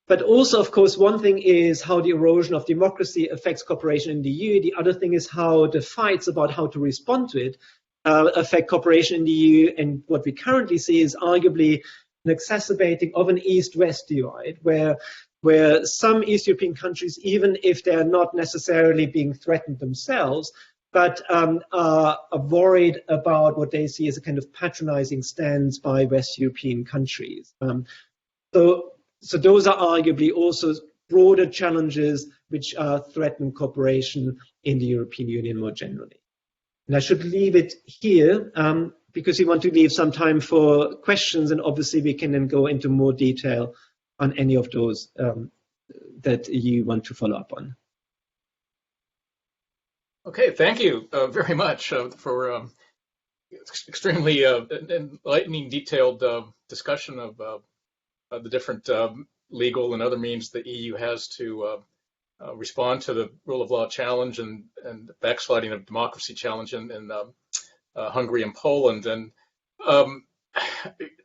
But also, of course, one thing is how the erosion of democracy affects cooperation in the EU. The other thing is how the fights about how to respond to it affect cooperation in the EU. And what we currently see is arguably an exacerbating of an East-West divide, where some East European countries, even if they are not necessarily being threatened themselves, but are worried about what they see as a patronizing stance by West European countries. So those are arguably also broader challenges which threaten cooperation in the European Union more generally. And I should leave it here because we want to leave some time for questions, and obviously we can then go into more detail on any of those that you want to follow up on. Okay, thank you very much for extremely enlightening, detailed discussion of the different legal and other means the EU has to respond to the rule of law challenge and backsliding of democracy challenge in Hungary and Poland. And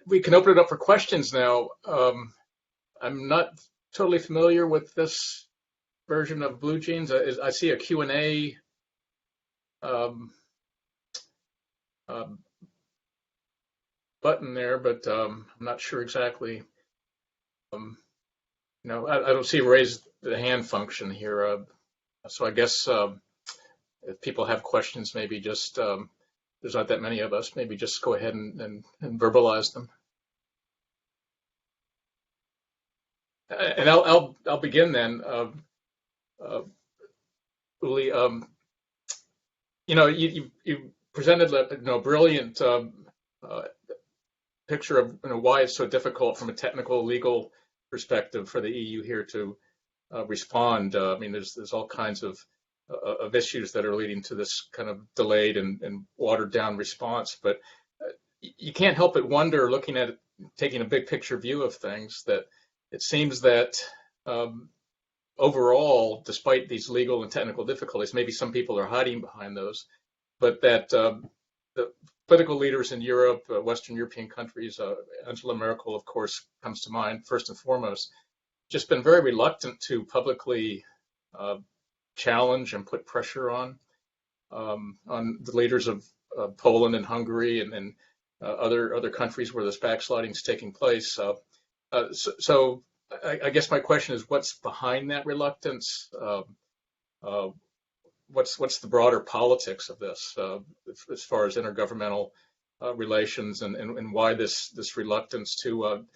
we can open it up for questions now. I'm not totally familiar with this version of Blue Jeans. I see a Q&A button there, but I'm not sure exactly. I don't see a raise the hand function here. So I guess if people have questions, maybe just, there's not that many of us, maybe just go ahead and verbalize them. And I'll begin then. Uli, you presented a brilliant picture of why it's so difficult from a technical legal perspective for the EU here to respond. I mean, there's all kinds of issues that are leading to this kind of delayed and watered down response. But you can't help but wonder, looking at it, taking a big picture view of things, that it seems that overall, despite these legal and technical difficulties, maybe some people are hiding behind those, but that the political leaders in Europe, Western European countries, Angela Merkel, of course, comes to mind first and foremost, just been very reluctant to publicly challenge and put pressure on the leaders of Poland and Hungary and other countries where this backsliding is taking place. So I guess my question is, what's behind that reluctance? What's the broader politics of this as far as intergovernmental relations, and why this reluctance to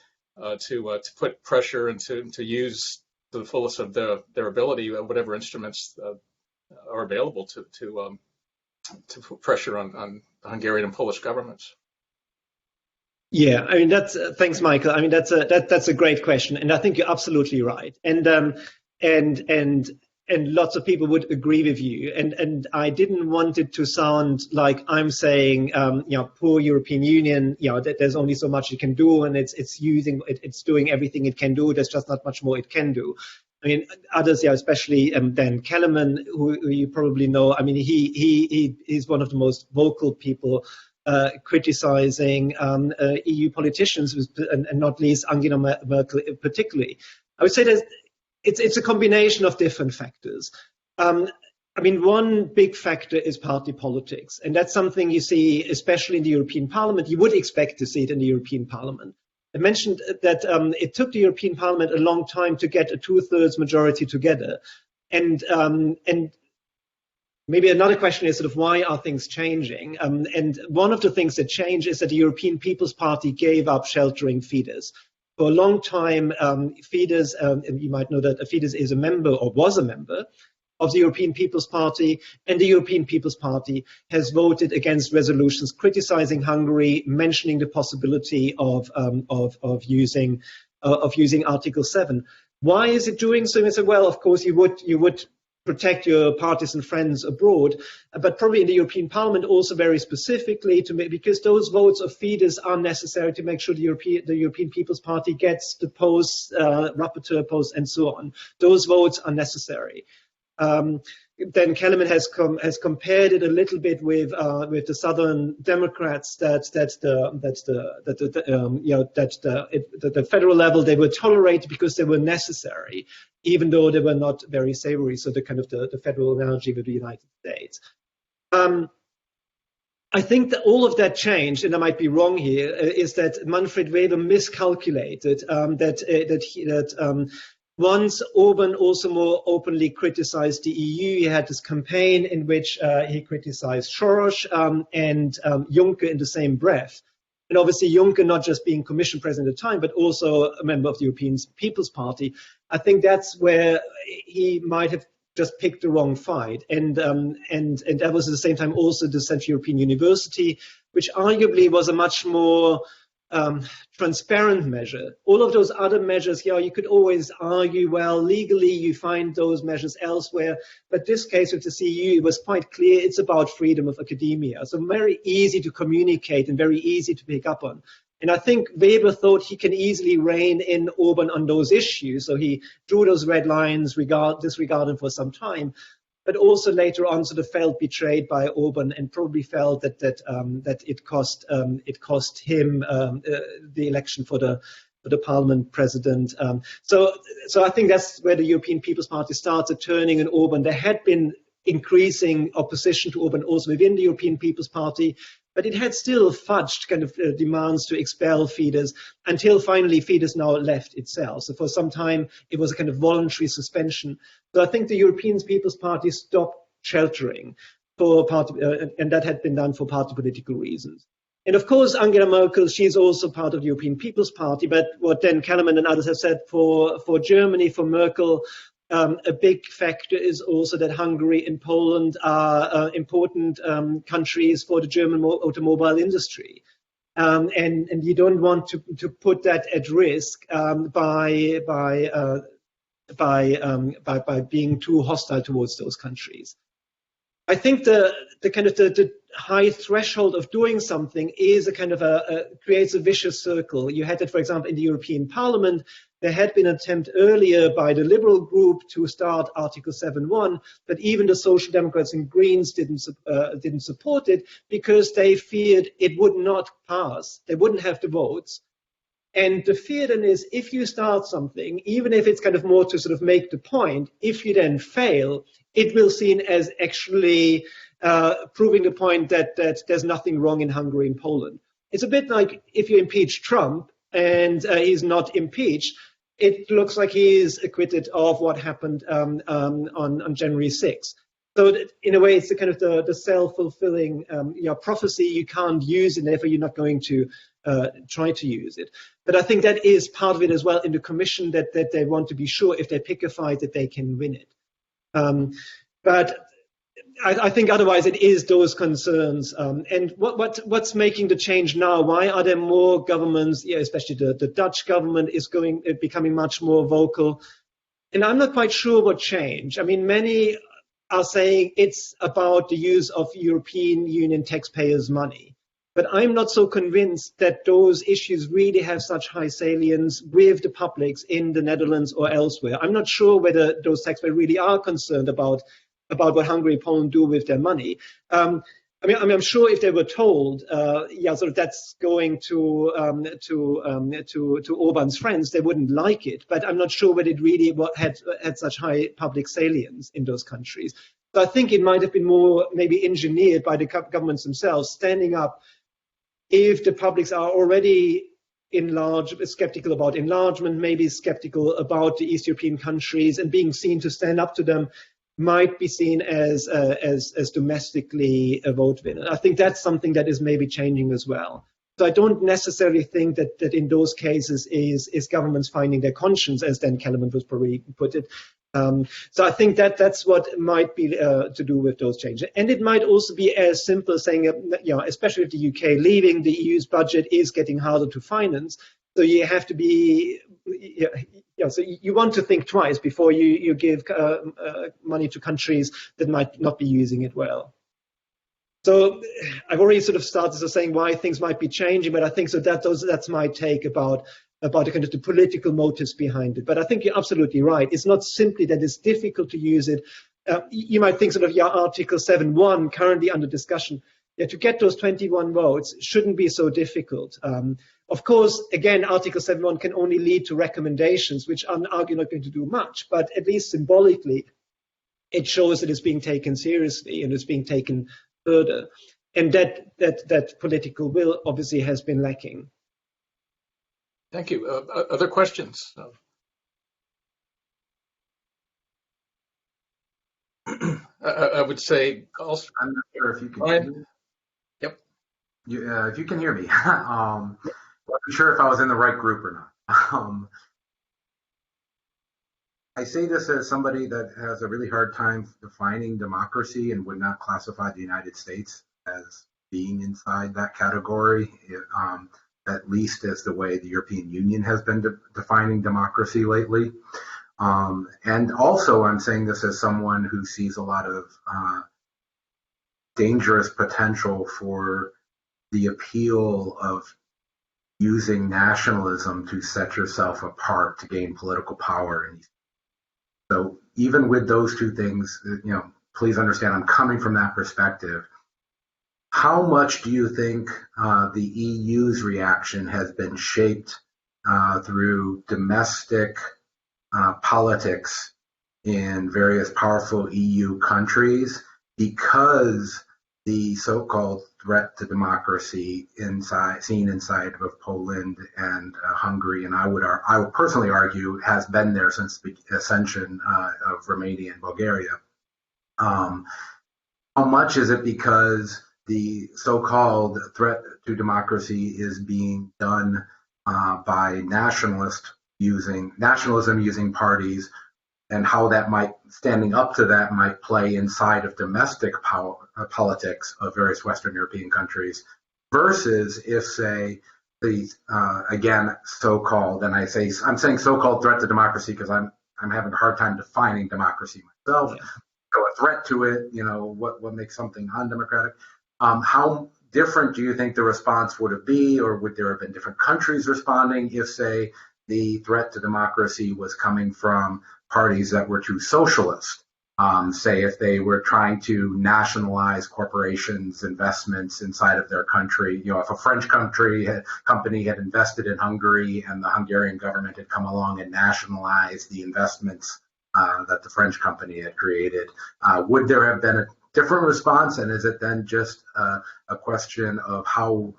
put pressure and to use to the fullest of their ability whatever instruments are available to put pressure on the Hungarian and Polish governments? Yeah, I mean thanks, Michael. I mean that's a great question, and I think you're absolutely right. And lots of people would agree with you. And I didn't want it to sound like I'm saying, poor European Union, that there's only so much it can do, and it's doing everything it can do. There's just not much more it can do. I mean, others, especially Dan Kellerman, who you probably know. I mean, he's one of the most vocal people criticizing EU politicians, and not least Angela Merkel particularly. I would say that it's a combination of different factors. I mean, one big factor is party politics, and that's something you see, especially in the European Parliament. You would expect to see it in the European Parliament. I mentioned that it took the European Parliament a long time to get a 2/3 majority together, and maybe another question is sort of why are things changing? And one of the things that changed is that the European People's Party gave up sheltering Fidesz. For a long time, Fidesz, and you might know that Fidesz is a member, or was a member, of the European People's Party, and the European People's Party has voted against resolutions criticizing Hungary, mentioning the possibility of using Article 7. Why is it doing so? And say, well, of course, you would protect your partisan friends abroad, but probably in the European Parliament also very specifically because those votes of Fidesz are necessary to make sure the European People's Party gets the posts, rapporteur posts, and so on. Those votes are necessary. Then Kellerman has compared it a little bit with the Southern Democrats that the federal level they were tolerated because they were necessary, even though they were not very savory. So the kind of the federal analogy with the United States. I think that all of that changed, and I might be wrong here, is that Manfred Weber miscalculated once Orban also more openly criticized the EU, he had this campaign in which he criticized Soros and Juncker in the same breath. And obviously Juncker not just being Commission President at the time, but also a member of the European People's Party. I think that's where he might have just picked the wrong fight. And that was at the same time also the Central European University, which arguably was a much more transparent measure. All of those other measures, you could always argue, well, legally you find those measures elsewhere, but this case with the CEU, it was quite clear it's about freedom of academia. So very easy to communicate and very easy to pick up on. And I think Weber thought he can easily rein in Orban on those issues. So he drew those red lines, disregarded for some time, but also later on sort of felt betrayed by Orban and probably felt that it cost him the election for the Parliament president. So I think that's where the European People's Party started turning on Orban. There had been increasing opposition to Orban also within the European People's Party, but it had still fudged kind of demands to expel Fidesz until finally Fidesz now left itself. So for some time, it was a kind of voluntary suspension. So I think the European People's Party stopped sheltering for party, and that had been done for party political reasons. And of course, Angela Merkel, she's also part of the European People's Party, but what Dan Kellerman and others have said for Germany, for Merkel, a big factor is also that Hungary and Poland are important countries for the German automobile industry. And you don't want to put that at risk by by being too hostile towards those countries. I think the kind of the high threshold of doing something is a kind of creates a vicious circle. You had it, for example, in the European Parliament. There had been an attempt earlier by the Liberal group to start Article 7.1, but even the Social Democrats and Greens didn't support it because they feared it would not pass. They wouldn't have the votes. And the fear then is, if you start something, even if it's kind of more to sort of make the point, if you then fail, it will seen as actually proving the point that there's nothing wrong in Hungary and Poland. It's a bit like if you impeach Trump and he's not impeached, it looks like he is acquitted of what happened on January 6th. So that, in a way, it's the kind of the self-fulfilling prophecy. You can't use it, and therefore you're not going to try to use it. But I think that is part of it as well in the Commission, that they want to be sure if they pick a fight that they can win it. But I think otherwise it is those concerns. And what's making the change now? Why are there more governments, especially the Dutch government is becoming much more vocal? And I'm not quite sure what changed. I mean, many are saying it's about the use of European Union taxpayers' money. But I'm not so convinced that those issues really have such high salience with the publics in the Netherlands or elsewhere. I'm not sure whether those taxpayers really are concerned about what Hungary and Poland do with their money. I'm sure if they were told, sort of that's going to Orban's friends, they wouldn't like it. But I'm not sure whether it really had such high public salience in those countries. So I think it might have been more maybe engineered by the governments themselves, standing up. If the publics are already skeptical about enlargement, maybe skeptical about the East European countries, and being seen to stand up to them might be seen as domestically a vote winner. I think that's something that is maybe changing as well. So I don't necessarily think that in those cases is governments finding their conscience, as Dan Kellerman was probably put it. So I think that's what might be to do with those changes. And it might also be as simple as saying, especially with the UK leaving, the EU's budget is getting harder to finance. So you have to be, so you want to think twice before you give money to countries that might not be using it well. So I've already sort of started to saying why things might be changing, but I think so that's my take about the kind of the political motives behind it. But I think you're absolutely right. It's not simply that it's difficult to use it. You might think sort of Article 7.1 currently under discussion. To get those 21 votes shouldn't be so difficult. Of course, again, Article 7.1 can only lead to recommendations, which are arguably not going to do much, but at least symbolically, it shows that it's being taken seriously and it's being taken further. And that political will obviously has been lacking. Thank you. Other questions? I would say also. I'm not sure if you can hear me. Yep. If you can hear me. Wasn't sure if I was in the right group or not. I say this as somebody that has a really hard time defining democracy and would not classify the United States as being inside that category. At least as the way the European Union has been defining democracy lately. And also I'm saying this as someone who sees a lot of dangerous potential for the appeal of using nationalism to set yourself apart to gain political power. And so even with those two things, please understand I'm coming from that perspective. How much do you think the EU's reaction has been shaped through domestic politics in various powerful EU countries because the so-called threat to democracy seen inside of Poland and Hungary, and I would personally argue has been there since the ascension of Romania and Bulgaria. How much is it because the so-called threat to democracy is being done by nationalism using parties, and how that standing up to that might play inside of domestic politics of various Western European countries, versus if, say, the again so-called, and I'm saying so-called threat to democracy because I'm I'm having a hard time defining democracy myself. Yeah. So a threat to it, what makes something undemocratic? How different do you think the response would have been, or would there have been different countries responding if, say, the threat to democracy was coming from parties that were too socialist? Say if they were trying to nationalize corporations' investments inside of their country, if a French company had invested in Hungary and the Hungarian government had come along and nationalized the investments that the French company had created, would there have been a different response? And is it then just a question of how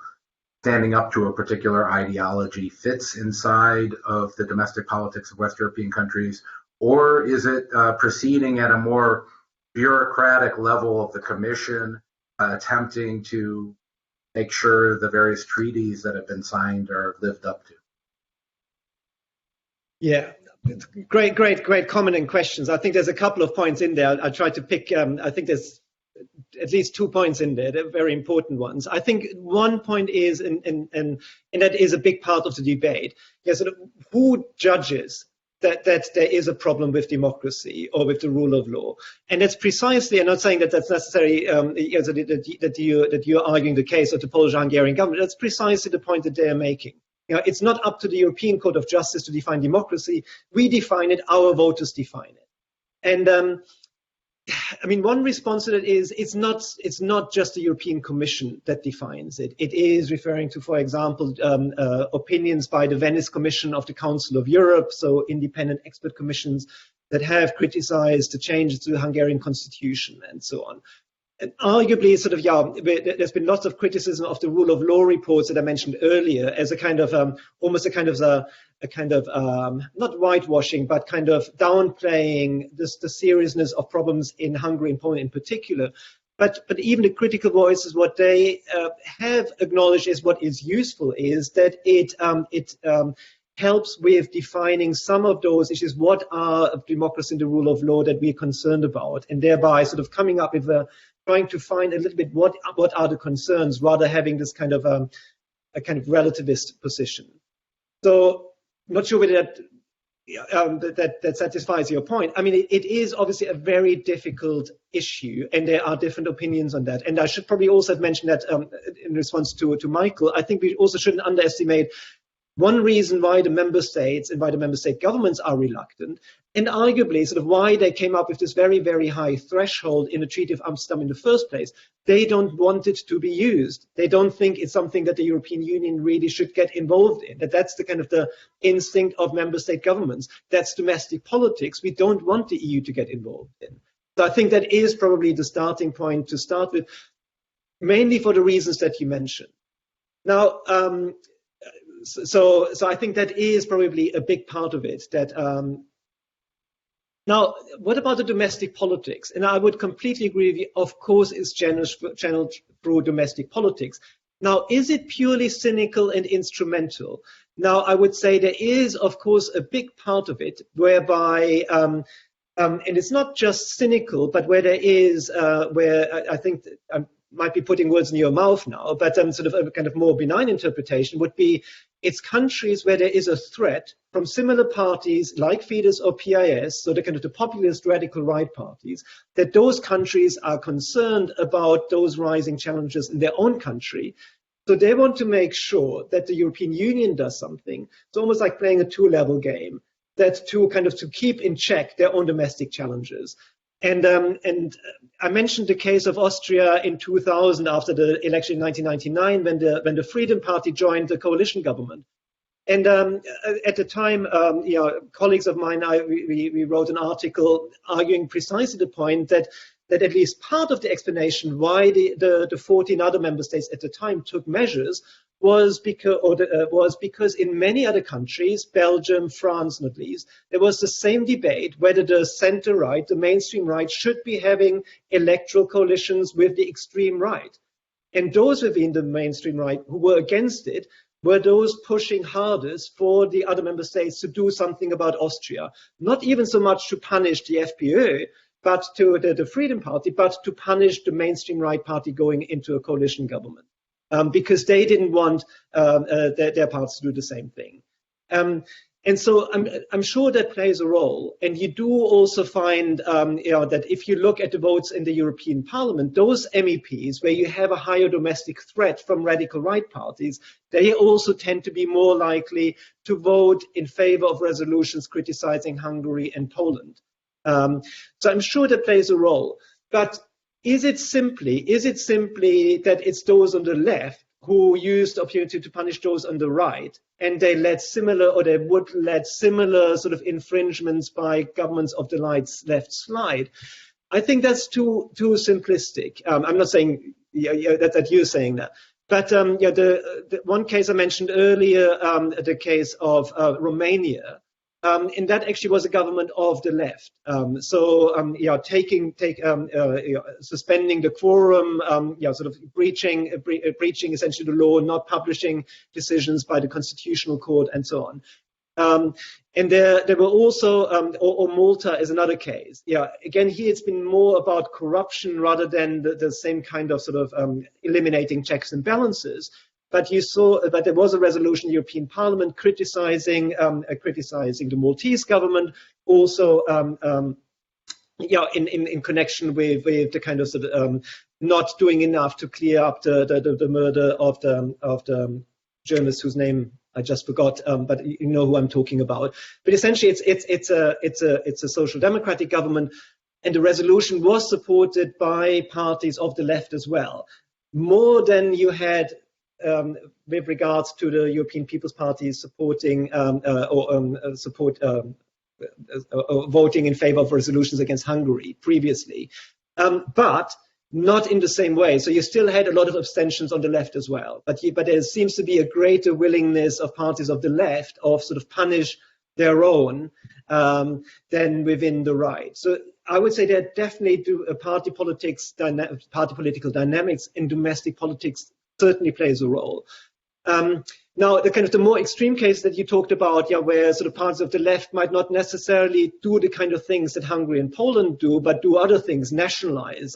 standing up to a particular ideology fits inside of the domestic politics of West European countries? Or is it proceeding at a more bureaucratic level of the Commission, attempting to make sure the various treaties that have been signed are lived up to? Yeah, great comment and questions. I think there's a couple of points in there. I'll try to pick, I think there's at least 2 points in there. They're very important ones. I think one point is, and that is a big part of the debate, sort of who judges that there is a problem with democracy or with the rule of law. And that's precisely, I'm not saying that that's necessary, that you're arguing the case of the Polish-Hungarian government. That's precisely the point that they're making. It's not up to the European Court of Justice to define democracy. We define it, our voters define it. And one response to that is it's not just the European Commission that defines it. It is referring to, for example, opinions by the Venice Commission of the Council of Europe, so independent expert commissions that have criticized the changes to the Hungarian constitution and so on. And arguably, there's been lots of criticism of the rule of law reports that I mentioned earlier as a kind of not whitewashing, but kind of downplaying the seriousness of problems in Hungary and Poland in particular. But even the critical voices, what they have acknowledged is what is useful is that it helps with defining some of those issues. What are democracy and the rule of law that we're concerned about, and thereby sort of coming up with trying to find a little bit what are the concerns, rather having this kind of a kind of relativist position. So, not sure whether that satisfies your point. I mean, it is obviously a very difficult issue, and there are different opinions on that. And I should probably also have mentioned that in response to Michael, I think we also shouldn't underestimate one reason why the member states and why the member state governments are reluctant, and arguably sort of why they came up with this very, very high threshold in the Treaty of Amsterdam in the first place. They don't want it to be used. They don't think it's something that the European Union really should get involved in, that's the kind of the instinct of member state governments. That's domestic politics. We don't want the EU to get involved in. So I think that is probably the starting point to start with, mainly for the reasons that you mentioned. Now, So I think that is probably a big part of it. Now, what about the domestic politics? And I would completely agree with you. Of course, it's channeled through domestic politics. Now, is it purely cynical and instrumental? Now, I would say there is, of course, a big part of it whereby, and it's not just cynical, but where there is, where I think I might be putting words in your mouth now, but sort of a kind of more benign interpretation would be it's countries where there is a threat from similar parties like Fidesz or PIS, so the kind of the populist radical right parties, that those countries are concerned about those rising challenges in their own country. So they want to make sure that the European Union does something. It's almost like playing a two-level game, that to keep in check their own domestic challenges. And I mentioned the case of Austria in 2000 after the election in 1999 when the Freedom Party joined the coalition government. And at the time, colleagues of mine, we wrote an article arguing precisely the point that at least part of the explanation why the 14 other member states at the time took measures was because in many other countries, Belgium, France not least, there was the same debate whether the center right, the mainstream right, should be having electoral coalitions with the extreme right. And those within the mainstream right who were against it were those pushing hardest for the other member states to do something about Austria, not even so much to punish the FPÖ, but to the Freedom Party, but to punish the mainstream right party going into a coalition government. Because they didn't want their parts to do the same thing. And And so I'm sure that plays a role. And you do also find that if you look at the votes in the European Parliament, those MEPs where you have a higher domestic threat from radical right parties, they also tend to be more likely to vote in favor of resolutions criticizing Hungary and Poland. So I'm sure that plays a role. But is it simply that it's those on the left who used the opportunity to punish those on the right, and they would let similar sort of infringements by governments of the left slide? I think that's too simplistic. I'm not saying that you're saying that, but the one case I mentioned earlier, the case of Romania. And that actually was a government of the left. Suspending the quorum, sort of breaching essentially the law, not publishing decisions by the Constitutional Court, and so on. And there were also, or Malta is another case. Again, here it's been more about corruption rather than the same kind of sort of eliminating checks and balances. But you saw that there was a resolution in the European Parliament criticizing the Maltese government, also in connection with the kind of sort of not doing enough to clear up the murder of the journalist whose name I just forgot, but you know who I'm talking about. But essentially, it's a social democratic government, and the resolution was supported by parties of the left as well, more than you had. With regards to the European People's Party supporting voting in favor of resolutions against Hungary previously, but not in the same way. So you still had a lot of abstentions on the left as well. But there seems to be a greater willingness of parties of the left of sort of punish their own than within the right. So I would say that definitely party political dynamics in domestic politics certainly plays a role. Now, the more extreme case that you talked about, where sort of parts of the left might not necessarily do the kind of things that Hungary and Poland do, but do other things, nationalize.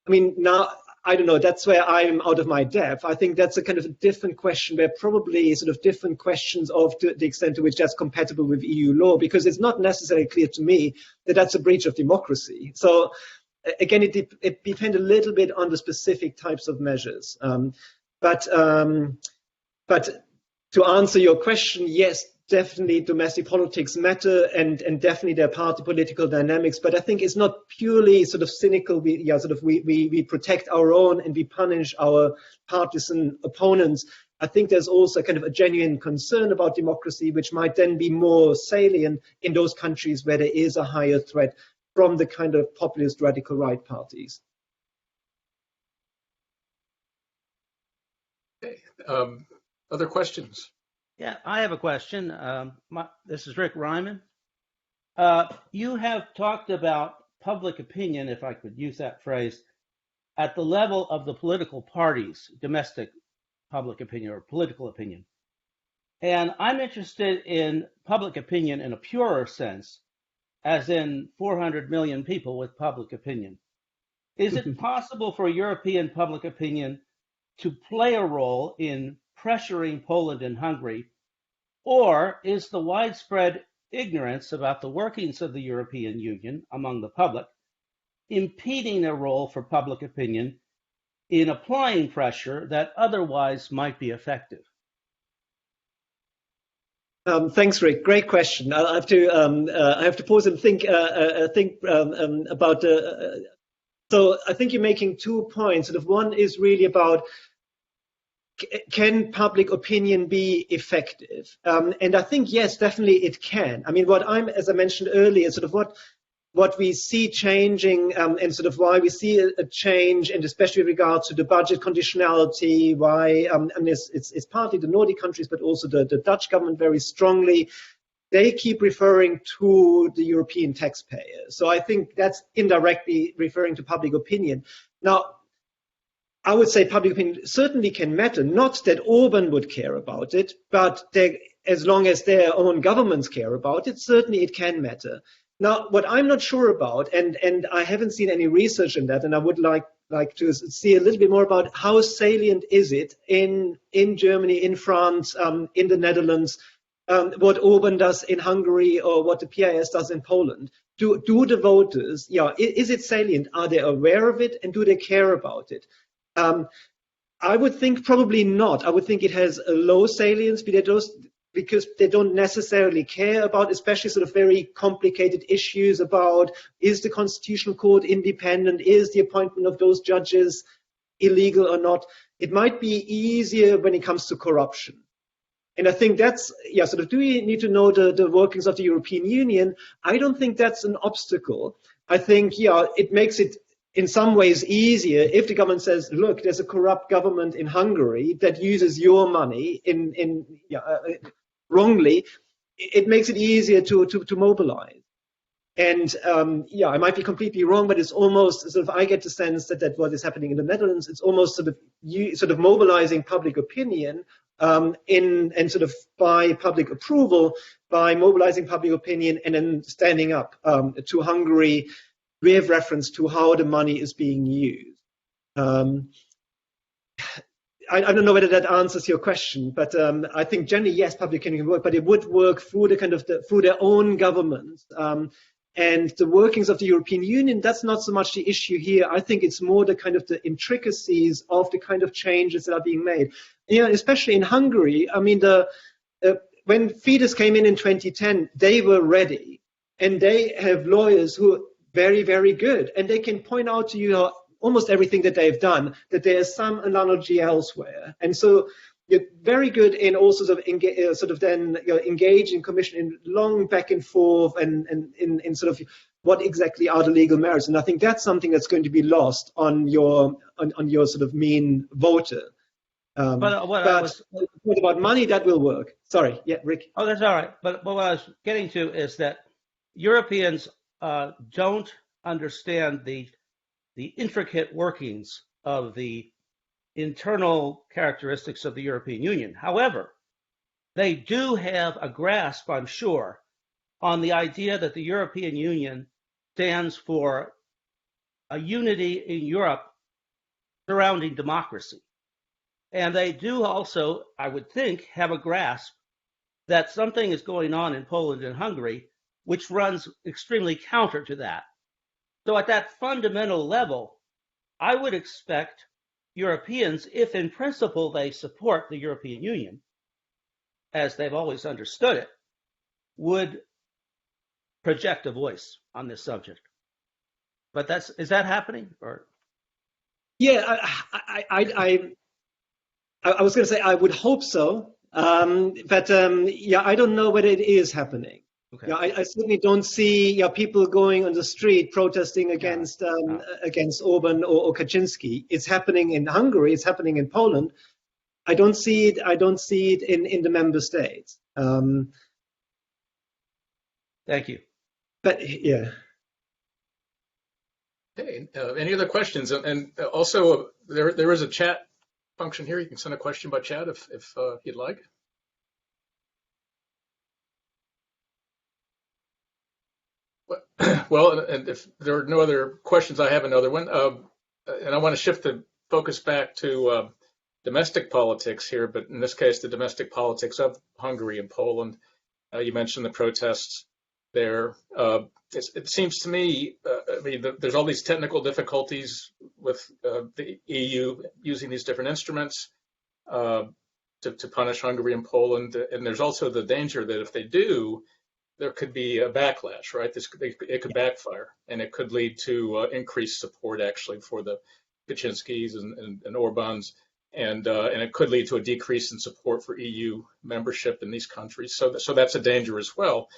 Now, I don't know, that's where I'm out of my depth. I think that's a kind of a different question, where probably sort of different questions of the extent to which that's compatible with EU law, because it's not necessarily clear to me that that's a breach of democracy. So, again, it depends a little bit on the specific types of measures. But to answer your question, yes, definitely domestic politics matter, and definitely there are party political dynamics. But I think it's not purely sort of cynical. We protect our own and we punish our partisan opponents. I think there's also kind of a genuine concern about democracy, which might then be more salient in those countries where there is a higher threat from the kind of populist radical right parties. Okay. Other questions? Yeah, I have a question. This is Rick Ryman. You have talked about public opinion, if I could use that phrase, at the level of the political parties, domestic public opinion or political opinion. And I'm interested in public opinion in a purer sense, as in 400 million people with public opinion. Is it possible for European public opinion to play a role in pressuring Poland and Hungary, or is the widespread ignorance about the workings of the European Union among the public impeding a role for public opinion in applying pressure that otherwise might be effective? Thanks, Rick. Great question. I have to pause and think about. So I think you're making 2 points. Sort of one is really about, can public opinion be effective? And I think yes, definitely it can. I mean, as I mentioned earlier, sort of what we see changing, and sort of why we see a change, and especially with regards to the budget conditionality, why it's partly the Nordic countries, but also the Dutch government very strongly. They keep referring to the European taxpayer. So I think that's indirectly referring to public opinion. Now, I would say public opinion certainly can matter. Not that Orban would care about it, but as long as their own governments care about it, certainly it can matter. Now, what I'm not sure about, and I haven't seen any research in that, and I would like to see a little bit more about how salient is it in Germany, in France, in the Netherlands, what Orban does in Hungary or what the PIS does in Poland? Do the voters, is it salient? Are they aware of it and do they care about it? I would think probably not. I would think it has a low salience because they don't necessarily care about, especially sort of very complicated issues about, is the Constitutional Court independent? Is the appointment of those judges illegal or not? It might be easier when it comes to corruption. And I think that's, sort of, do we need to know the workings of the European Union? I don't think that's an obstacle. I think, it makes it in some ways easier if the government says, look, there's a corrupt government in Hungary that uses your money wrongly. It makes it easier to mobilize. And I might be completely wrong, but it's almost sort of, I get the sense that what is happening in the Netherlands, it's almost sort of mobilizing public opinion and sort of by public approval, by mobilizing public opinion and then standing up to Hungary. We have reference to how the money is being used. I don't know whether that answers your question, but I think generally, yes, public opinion can work, but it would work through through their own governments. And the workings of the European Union, that's not so much the issue here. I think it's more the kind of the intricacies of the kind of changes that are being made. Especially in Hungary, I mean, when Fidesz came in 2010, they were ready. And they have lawyers who are very, very good. And they can point out to you almost everything that they've done, that there is some analogy elsewhere. And so you're very good in also sort of engage in commission in long back and forth and in sort of what exactly are the legal merits. And I think that's something that's going to be lost on your sort of mean voter. But what about money, that will work. Sorry, Rick. Oh, that's all right. But what I was getting to is that Europeans don't understand the intricate workings of the internal characteristics of the European Union. However, they do have a grasp, I'm sure, on the idea that the European Union stands for a unity in Europe surrounding democracy. And they do also, I would think, have a grasp that something is going on in Poland and Hungary which runs extremely counter to that. So at that fundamental level, I would expect Europeans, if in principle they support the European Union, as they've always understood it, would project a voice on this subject. But is that happening? Or? Yeah, I was going to say I would hope so, but I don't know whether it is happening. Okay. I certainly don't see people going on the street protesting against Orban or Kaczynski. It's happening in Hungary. It's happening in Poland. I don't see it in the member states. Thank you. But yeah. Okay. Any other questions? And also, there is a chat function here. You can send a question by chat if you'd like. Well, and if there are no other questions, I have another one. And I want to shift the focus back to domestic politics here, but in this case, the domestic politics of Hungary and Poland. You mentioned the protests there. It seems to me, there's all these technical difficulties with the EU using these different instruments to punish Hungary and Poland. And there's also the danger that if they do, there could be a backlash, right? It could backfire, and it could lead to increased support actually for the Kaczynskis and Orbáns, and it could lead to a decrease in support for EU membership in these countries. So that's a danger as well.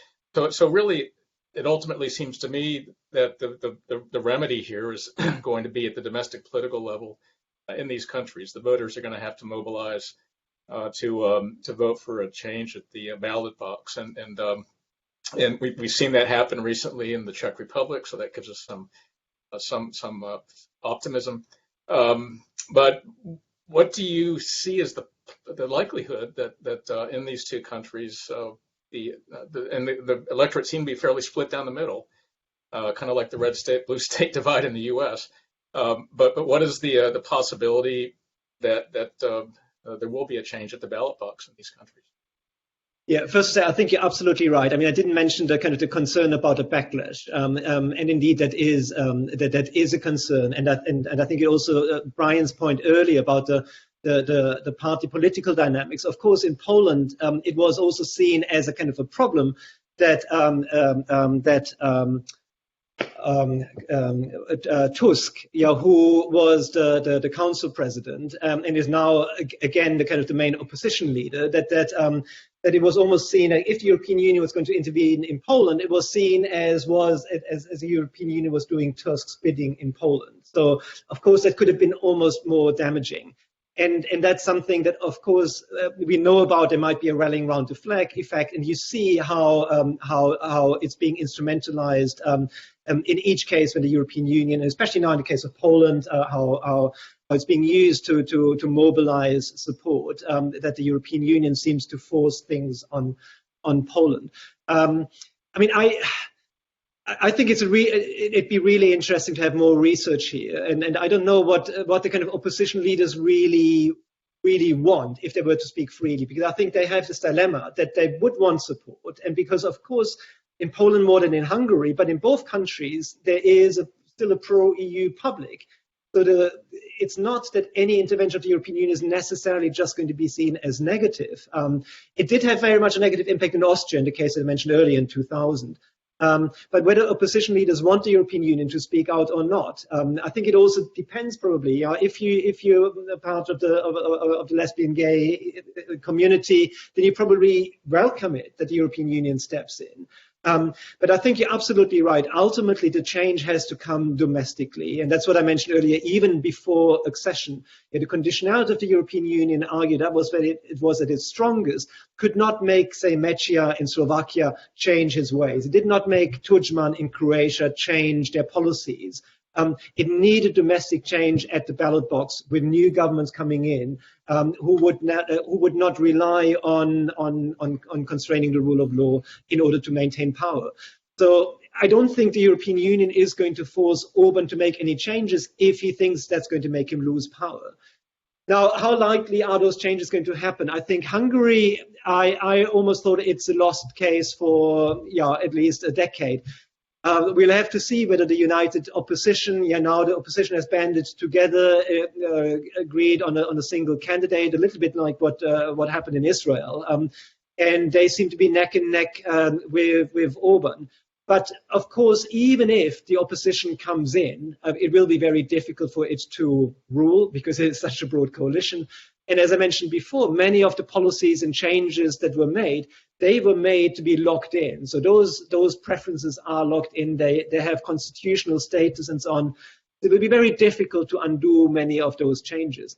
So really, it ultimately seems to me that the remedy here is going to be at the domestic political level in these countries. The voters are going to have to mobilize to vote for a change at the ballot box, and we've seen that happen recently in the Czech Republic, so that gives us some optimism. But what do you see as the likelihood that in these two countries the electorate seem to be fairly split down the middle, kind of like the red state blue state divide in the U.S. But what is the possibility that there will be a change at the ballot box in these countries? Yeah, first to say, I think you're absolutely right. I mean, I didn't mention the kind of the concern about a backlash, and indeed that is that is a concern. And I think it also Brian's point earlier about the party political dynamics. Of course, in Poland, it was also seen as a kind of a problem that Tusk, who was the council president and is now again the kind of the main opposition leader, that it was almost seen that if the European Union was going to intervene in Poland, it was seen as the European Union was doing Tusk's bidding in Poland. So of course that could have been almost more damaging. And that's something that, of course, we know about. There might be a rallying round the flag effect, and you see how it's being instrumentalized in each case when the European Union, especially now in the case of Poland, how it's being used to mobilize support. That the European Union seems to force things on Poland. I mean, I think it'd be really interesting to have more research here, and I don't know what the kind of opposition leaders really want if they were to speak freely, because I think they have this dilemma that they would want support, and because of course in Poland more than in Hungary, but in both countries there is still a pro-EU public. So it's not that any intervention of the European Union is necessarily just going to be seen as negative. It did have very much a negative impact in Austria, in the case I mentioned earlier in 2000. But whether opposition leaders want the European Union to speak out or not, I think it also depends probably. If you're a part of the lesbian gay community, then you probably welcome it that the European Union steps in. But I think you're absolutely right. Ultimately, the change has to come domestically. And that's what I mentioned earlier, even before accession. The conditionality of the European Union argued that was when it was at its strongest, could not make, say, Meccia in Slovakia change his ways. It did not make Tudjman in Croatia change their policies. It needed domestic change at the ballot box with new governments coming in who would not rely on constraining the rule of law in order to maintain power. So I don't think the European Union is going to force Orban to make any changes if he thinks that's going to make him lose power. Now, how likely are those changes going to happen? I think Hungary, I almost thought it's a lost case for at least a decade. We'll have to see whether the united opposition, now the opposition has banded together, agreed on a single candidate, a little bit like what happened in Israel. And they seem to be neck and neck with Orban. But of course, even if the opposition comes in, it will be very difficult for it to rule because it's such a broad coalition. And as I mentioned before, many of the policies and changes that were made, they were made to be locked in. So those preferences are locked in. They have constitutional status and so on. It will be very difficult to undo many of those changes.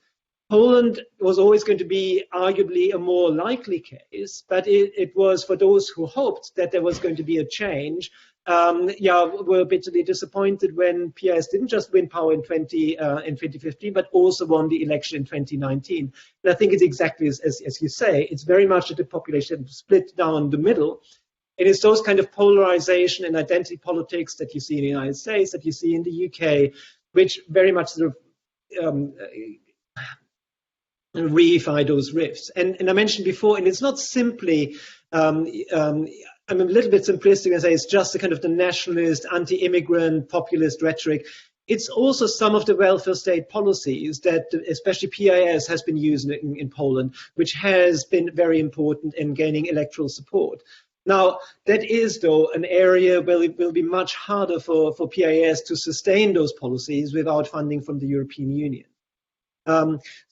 Poland was always going to be arguably a more likely case, but it was for those who hoped that there was going to be a change, were bitterly disappointed when PiS didn't just win power in 2015, but also won the election in 2019. And I think it's exactly as you say, it's very much that the population split down the middle. It is those kind of polarization and identity politics that you see in the United States, that you see in the UK, which very much sort of reify those rifts. And I mentioned before, and it's not simply, I'm a little bit simplistic and say it's just the kind of the nationalist, anti-immigrant, populist rhetoric. It's also some of the welfare state policies that especially PiS has been using in Poland, which has been very important in gaining electoral support. Now, that is, though, an area where it will be much harder for PiS to sustain those policies without funding from the European Union.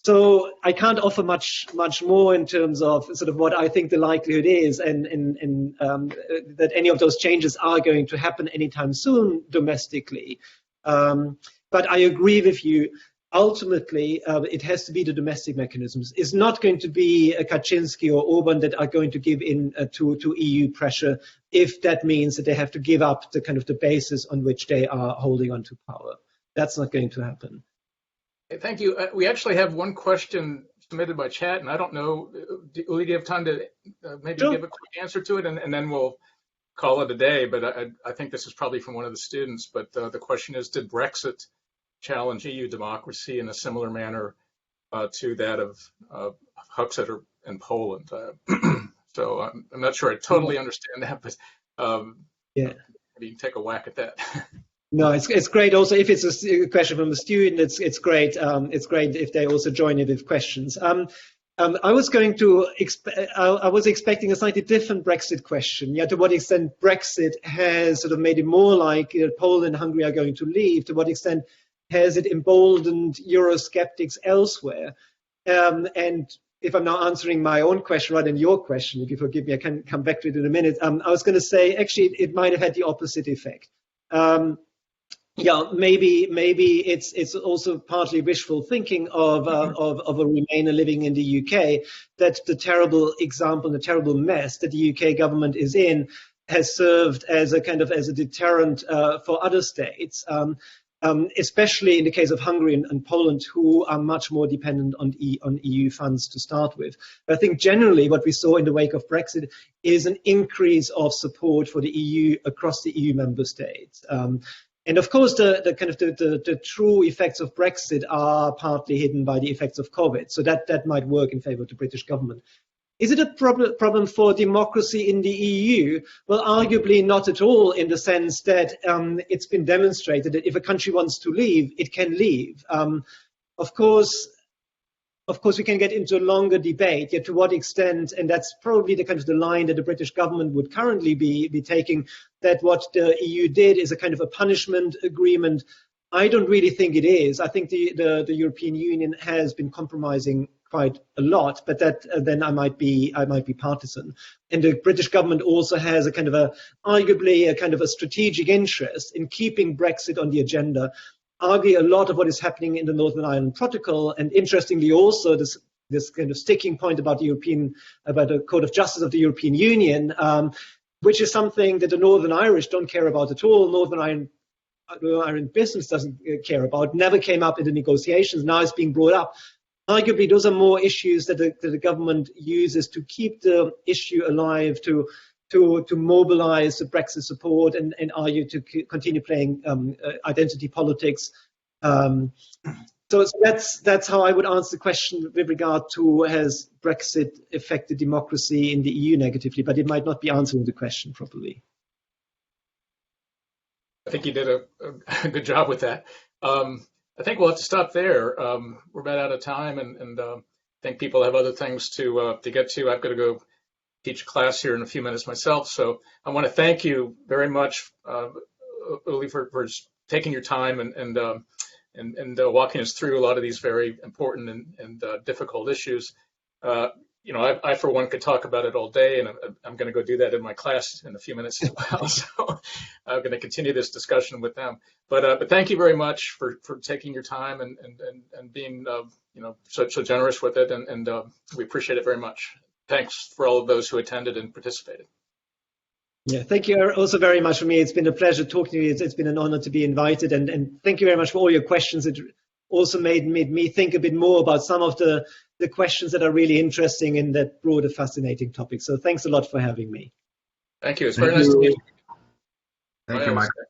So I can't offer much more in terms of sort of what I think the likelihood is, and that any of those changes are going to happen anytime soon domestically. But I agree with you. Ultimately, it has to be the domestic mechanisms. It's not going to be Kaczynski or Orban that are going to give in to EU pressure if that means that they have to give up the kind of the basis on which they are holding on to power. That's not going to happen. Thank you. We actually have one question submitted by chat, and I don't know, Uli, do you have time to maybe Sure. give a quick answer to it, and then we'll call it a day, but I think this is probably from one of the students, but the question is, did Brexit challenge EU democracy in a similar manner to that of Huxeter in Poland? So I'm not sure I totally understand that, but yeah. maybe you can take a whack at that. No, it's great. Also, if it's a question from a student, it's great. It's great if they also join in with questions. I was going to I was expecting a slightly different Brexit question. Yeah, to what extent Brexit has sort of made it more like Poland and Hungary are going to leave? To what extent has it emboldened Eurosceptics elsewhere? And if I'm now answering my own question rather than your question, if you forgive me, I can come back to it in a minute. I was going to say actually it might have had the opposite effect. Yeah, maybe it's also partly wishful thinking of a Remainer living in the UK, that the terrible example, the terrible mess that the UK government is in has served as a deterrent for other states, especially in the case of Hungary and Poland, who are much more dependent on EU funds to start with. But I think generally what we saw in the wake of Brexit is an increase of support for the EU across the EU member states. And of course, the true effects of Brexit are partly hidden by the effects of COVID. So that might work in favor of the British government. Is it a problem for democracy in the EU? Well, arguably not at all, in the sense that it's been demonstrated that if a country wants to leave, it can leave. Of course, we can get into a longer debate, yet to what extent, and that's probably the line that the British government would currently be taking, that what the EU did is a kind of a punishment agreement. I don't really think it is. I think the European Union has been compromising quite a lot, but that then I might be partisan. And the British government also has arguably a strategic interest in keeping Brexit on the agenda. Argue a lot of what is happening in the Northern Ireland Protocol, and interestingly also this kind of sticking point about the Court of Justice of the European Union, which is something that the Northern Irish don't care about at all. Northern Ireland business doesn't care about. Never came up in the negotiations. Now it's being brought up. Arguably, those are more issues that the government uses to keep the issue alive, to mobilize the Brexit support and argue to continue playing identity politics. So that's how I would answer the question with regard to has Brexit affected democracy in the EU negatively, but it might not be answering the question properly. I think you did a good job with that. I think we'll have to stop there. We're about out of time, and I think people have other things to get to. I've got to go teach a class here in a few minutes myself. So I want to thank you very much, Uli, for taking your time and walking us through a lot of these very important and difficult issues. I for one could talk about it all day, and I'm going to go do that in my class in a few minutes as well. So I'm going to continue this discussion with them. But thank you very much for taking your time and being so generous with it, and we appreciate it very much. Thanks for all of those who attended and participated. Yeah, thank you also very much for me. It's been a pleasure talking to you. It's been an honor to be invited, and thank you very much for all your questions. It also made me think a bit more about some of the questions that are really interesting in that broader, fascinating topic. So thanks a lot for having me. Thank you. It's very nice to meet you. Thank you, Michael.